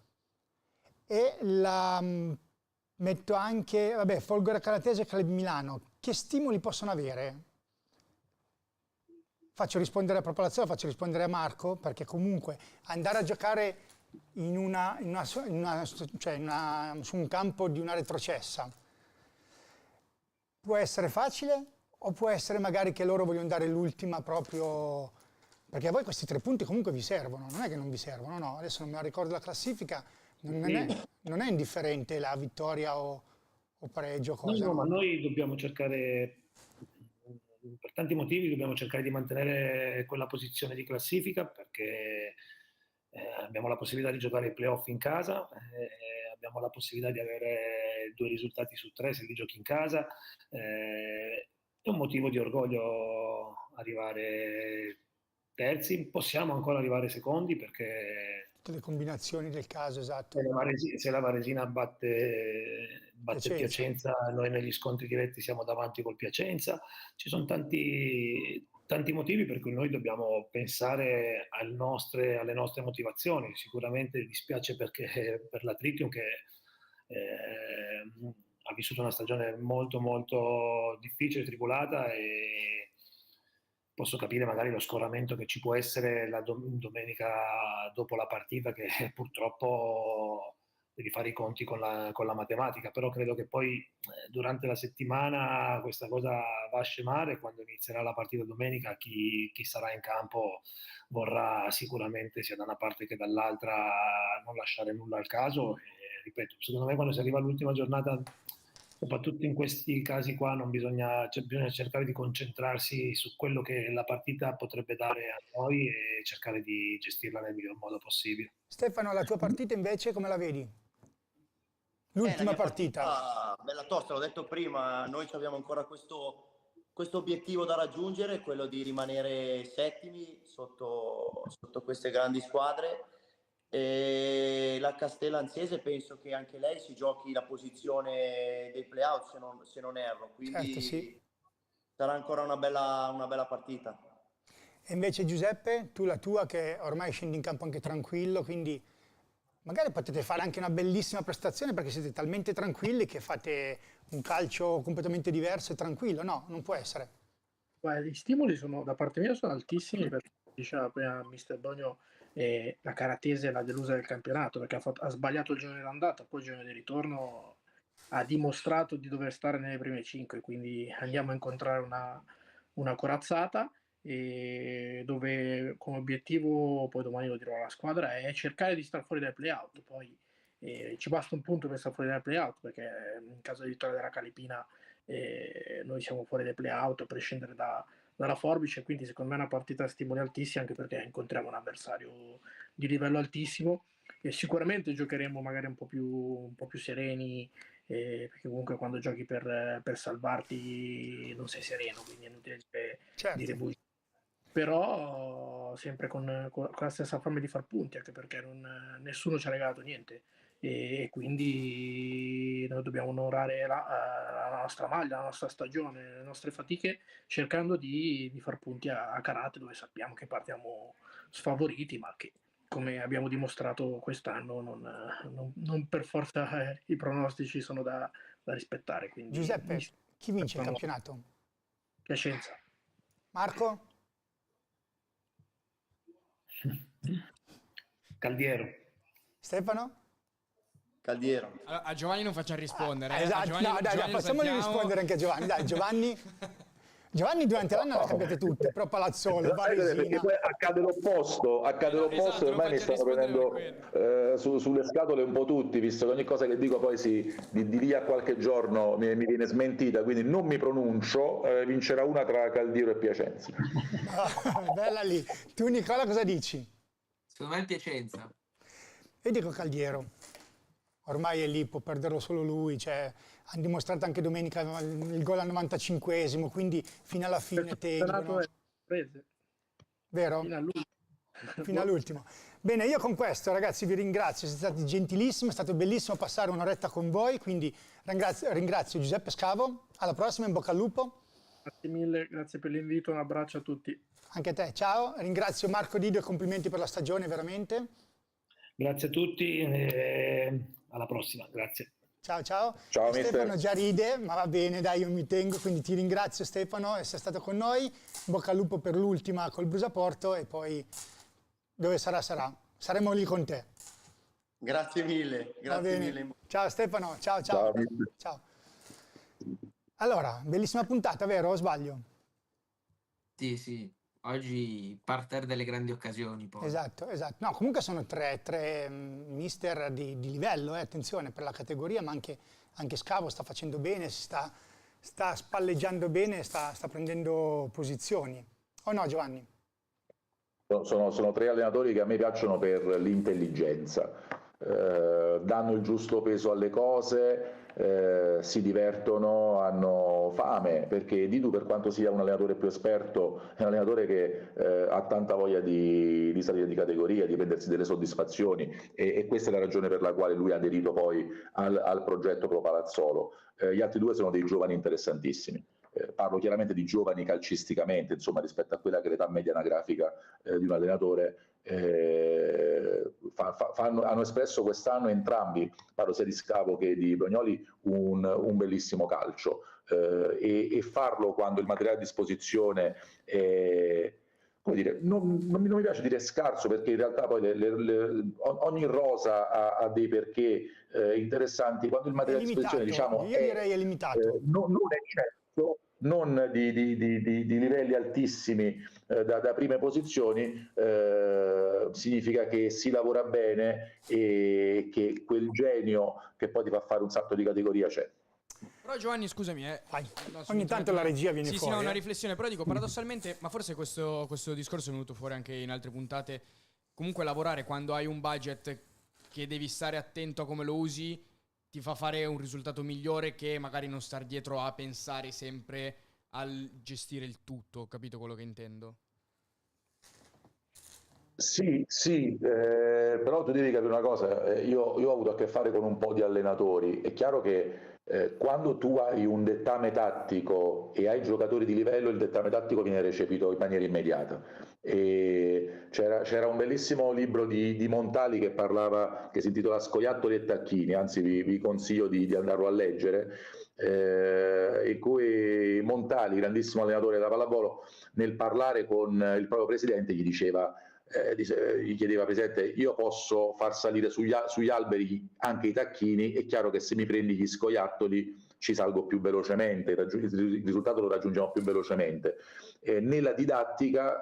e la metto anche, vabbè, Folgore Caratese e Club Milano, che stimoli possono avere? Faccio rispondere a Pro Palazzolo, faccio rispondere a Marco, perché comunque andare a giocare su un campo di una retrocessa può essere facile o può essere magari che loro vogliono dare l'ultima proprio... Perché a voi questi 3 punti comunque vi servono, non è che non vi servono, no? Adesso non me la ricordo la classifica, non è indifferente la vittoria o pareggio. Cosa, no, ma noi dobbiamo cercare, per tanti motivi, dobbiamo cercare di mantenere quella posizione di classifica perché abbiamo la possibilità di giocare i playoff in casa, abbiamo la possibilità di avere 2 risultati su 3 se li giochi in casa. È un motivo di orgoglio arrivare terzi, possiamo ancora arrivare secondi perché tutte le combinazioni del caso, esatto. Se la Varesina batte Piacenza, noi negli scontri diretti siamo davanti col Piacenza. Ci sono tanti motivi per cui noi dobbiamo pensare alle nostre motivazioni. Sicuramente dispiace perché per la Tritium che ha vissuto una stagione molto molto difficile, tribolata, e posso capire magari lo scoramento che ci può essere la domenica dopo la partita, che purtroppo devi fare i conti con la matematica, però credo che poi durante la settimana questa cosa va a scemare. Quando inizierà la partita domenica chi sarà in campo vorrà sicuramente, sia da una parte che dall'altra, non lasciare nulla al caso. E, ripeto, secondo me quando si arriva all'ultima giornata, soprattutto in questi casi qua, bisogna cercare di concentrarsi su quello che la partita potrebbe dare a noi e cercare di gestirla nel miglior modo possibile. Stefano, la tua partita invece come la vedi? L'ultima partita. Bella tosta, l'ho detto prima, noi abbiamo ancora questo obiettivo da raggiungere, quello di rimanere settimi sotto queste grandi squadre. E la Castellanzese penso che anche lei si giochi la posizione dei playout, se non erro, quindi certo, sì. Sarà ancora una bella partita. E invece Giuseppe, tu la tua, che ormai scendi in campo anche tranquillo, quindi magari potete fare anche una bellissima prestazione perché siete talmente tranquilli che fate un calcio completamente diverso e tranquillo. No, non può essere. Beh, gli stimoli da parte mia sono altissimi, perché diceva prima Mister Bonio, la Caratese è la delusa del campionato perché ha sbagliato il giorno d'andata, poi il giorno di ritorno ha dimostrato di dover stare nelle prime 5, quindi andiamo a incontrare una corazzata, e dove come obiettivo, poi domani lo dirò alla squadra, è cercare di star fuori dai play-out. Poi ci basta un punto per stare fuori dai play-out, perché in caso di vittoria della Calepina noi siamo fuori dai play-out a prescindere dalla forbice, quindi secondo me è una partita a stimoli altissimi, anche perché incontriamo un avversario di livello altissimo e sicuramente giocheremo magari un po' più sereni, perché comunque quando giochi per salvarti non sei sereno, quindi è inutile dire bugie. Però sempre con la stessa fame di far punti, anche perché nessuno ci ha regalato niente e quindi noi dobbiamo onorare la nostra maglia, la nostra stagione, le nostre fatiche, cercando di far punti a Karate, dove sappiamo che partiamo sfavoriti, ma che, come abbiamo dimostrato quest'anno, non per forza i pronostici sono da rispettare. Quindi, Giuseppe, chi vince il campionato? Piacenza. Marco? Caldiero. Stefano? Caldiero. Allora, a Giovanni non facciamo rispondere. Esatto, Giovanni facciamoli rispondere anche a Giovanni. Dai, Giovanni durante l'anno le cambiate tutte, però Palazzolo, Varesina. Accade l'opposto, Esatto, ormai mi stanno prendendo sulle scatole un po' tutti, visto che ogni cosa che dico poi di lì a qualche giorno mi viene smentita, quindi non mi pronuncio, vincerà una tra Caldiero e Piacenza. Bella lì. Tu Nicola cosa dici? Secondo me è il Piacenza. Io dico Caldiero. Ormai è lì, può perderlo solo lui, cioè, hanno dimostrato anche domenica il gol al 95esimo, quindi fino alla fine tengono. Vero? Fino all'ultimo. Bene, io con questo ragazzi vi ringrazio, siete stati gentilissimi, è stato bellissimo passare un'oretta con voi, quindi ringrazio Giuseppe Scavo, alla prossima, in bocca al lupo. Grazie mille, grazie per l'invito, un abbraccio a tutti. Anche a te, ciao, ringrazio Marco Didio e complimenti per la stagione veramente. Grazie a tutti, alla prossima, grazie. Ciao, ciao. Ciao, Stefano mister. già ride, ma va bene, dai, io mi tengo, quindi ti ringrazio Stefano di essere stato con noi. In bocca al lupo per l'ultima col Brusaporto e poi dove sarà. Saremo lì con te. Grazie mille. Va bene. Ciao Stefano, ciao. Ciao. Ciao. Allora, bellissima puntata, vero o sbaglio? Sì. Oggi parterre delle grandi occasioni poi. Esatto. No, comunque sono tre mister di livello, attenzione, per la categoria, ma anche Scavo sta facendo bene, sta spalleggiando bene, sta prendendo posizioni. O no, Giovanni? Sono tre allenatori che a me piacciono per l'intelligenza, danno il giusto peso alle cose, si divertono, hanno fame, perché Didu, per quanto sia un allenatore più esperto, è un allenatore che ha tanta voglia di salire di categoria, di prendersi delle soddisfazioni e questa è la ragione per la quale lui ha aderito poi al progetto Pro Palazzolo. Gli altri due sono dei giovani interessantissimi. Parlo chiaramente di giovani calcisticamente, insomma, rispetto a quella che è l'età media anagrafica di un allenatore. Hanno espresso quest'anno entrambi, parlo sia di Scavo che di Brignoli, un bellissimo calcio e farlo quando il materiale a disposizione è, come dire, non mi piace dire scarso, perché in realtà poi ogni rosa ha dei perché interessanti, quando il materiale a disposizione, diciamo, io direi è limitato. non è certo, non di livelli altissimi da prime posizioni, significa che si lavora bene e che quel genio che poi ti fa fare un salto di categoria c'è. Però Giovanni, scusami, ogni tanto la regia viene fuori. Sì, no, una riflessione, però dico paradossalmente, ma forse questo discorso è venuto fuori anche in altre puntate, comunque lavorare quando hai un budget che devi stare attento a come lo usi ti fa fare un risultato migliore che magari non star dietro a pensare sempre al gestire il tutto, capito quello che intendo? Sì, però tu devi capire una cosa, io ho avuto a che fare con un po' di allenatori, è chiaro che quando tu hai un dettame tattico e hai giocatori di livello, il dettame tattico viene recepito in maniera immediata. E c'era un bellissimo libro di Montali che si intitola Scoiattoli e Tacchini, anzi vi consiglio di andarlo a leggere, in cui Montali, grandissimo allenatore della pallavolo, nel parlare con il proprio presidente gli chiedeva: Presidente, io posso far salire sugli alberi anche i tacchini, è chiaro che se mi prendi gli scoiattoli ci salgo più velocemente, il risultato lo raggiungiamo più velocemente. Nella didattica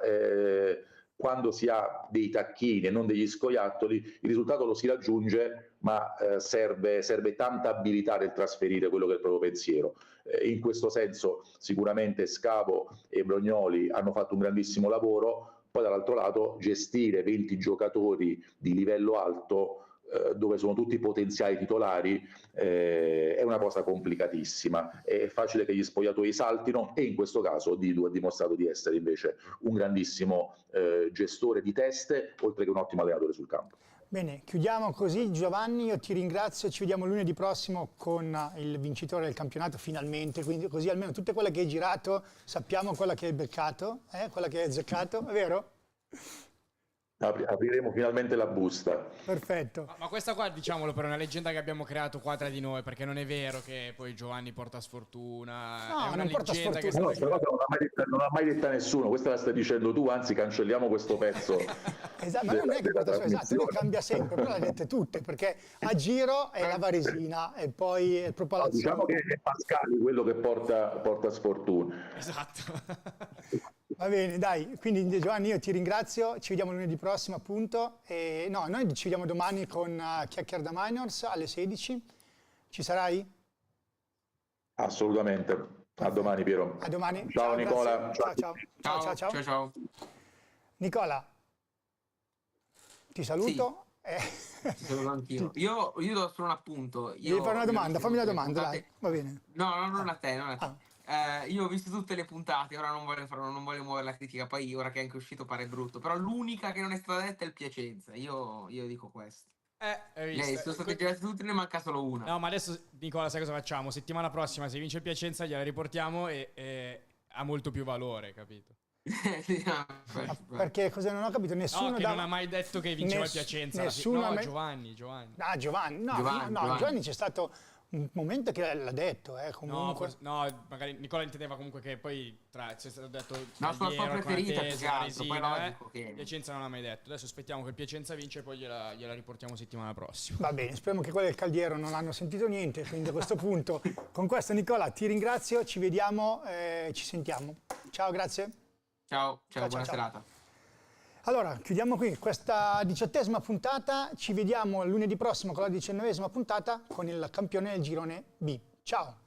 quando si ha dei tacchini e non degli scoiattoli, il risultato lo si raggiunge, ma serve tanta abilità nel trasferire quello che è il proprio pensiero. In questo senso sicuramente Scavo e Brognoli hanno fatto un grandissimo lavoro, poi dall'altro lato gestire 20 giocatori di livello alto dove sono tutti potenziali titolari è una cosa complicatissima. È facile che gli spogliatoi saltino, e in questo caso Didu ha dimostrato di essere invece un grandissimo gestore di teste, oltre che un ottimo allenatore sul campo. Bene, chiudiamo così. Giovanni, io ti ringrazio, ci vediamo lunedì prossimo con il vincitore del campionato finalmente, quindi così almeno tutte quelle che hai girato sappiamo quella che hai beccato, quella che hai azzeccato, è vero? Apriremo finalmente la busta. Perfetto. Ma questa qua, diciamolo, per una leggenda che abbiamo creato qua tra di noi, perché non è vero che poi Giovanni porta sfortuna. No, è una non porta leggenda che sfortuna. Non l'ha mai detta nessuno, questa la stai dicendo tu, anzi cancelliamo questo pezzo. Esatto, ma non è che porta sfortuna, esatto, lui cambia sempre, però le dette tutte, perché a giro è la Varesina e poi è proprio la Diciamo che è Pascali quello che porta sfortuna. Esatto. Va bene, dai, quindi Giovanni io ti ringrazio, ci vediamo lunedì prossimo appunto, e no, noi ci vediamo domani con Chiacchiere da Minors alle 16, ci sarai? Assolutamente, a domani Piero. A domani. Ciao Nicola. Ciao. Nicola, ti saluto. Ti saluto anch'io. Io do solo un appunto. Devi fare una domanda, fammi una domanda, dai, va bene. No, non a te, non a te. Io ho visto tutte le puntate, ora non voglio muovere la critica, poi ora che è anche uscito pare brutto, però l'unica che non è stata detta è il Piacenza, io dico questo. Hai visto? Sono state girate tutte, ne manca solo una. No, ma adesso Nicola, sai cosa facciamo? Settimana prossima, se vince il Piacenza, gliela riportiamo e ha molto più valore, capito? Perché cosa non ho capito? Nessuno che non ha mai detto che vinceva il Piacenza. Nessuno Giovanni. Ah, Giovanni. Giovanni c'è stato un momento che l'ha detto, comunque. No, magari Nicola intendeva comunque che poi c'è stato detto no, sono la sua preferita più che altro, poi logico che Piacenza non l'ha mai detto. Adesso aspettiamo che il Piacenza vince e poi gliela riportiamo settimana prossima. Va bene, speriamo che quelli del Caldiero non hanno sentito niente, quindi a questo punto con questo Nicola ti ringrazio, ci vediamo, ci sentiamo. Ciao, grazie. Ciao, buona serata. Allora, chiudiamo qui questa 18ª puntata, ci vediamo lunedì prossimo con la 19ª puntata con il campione del girone B. Ciao!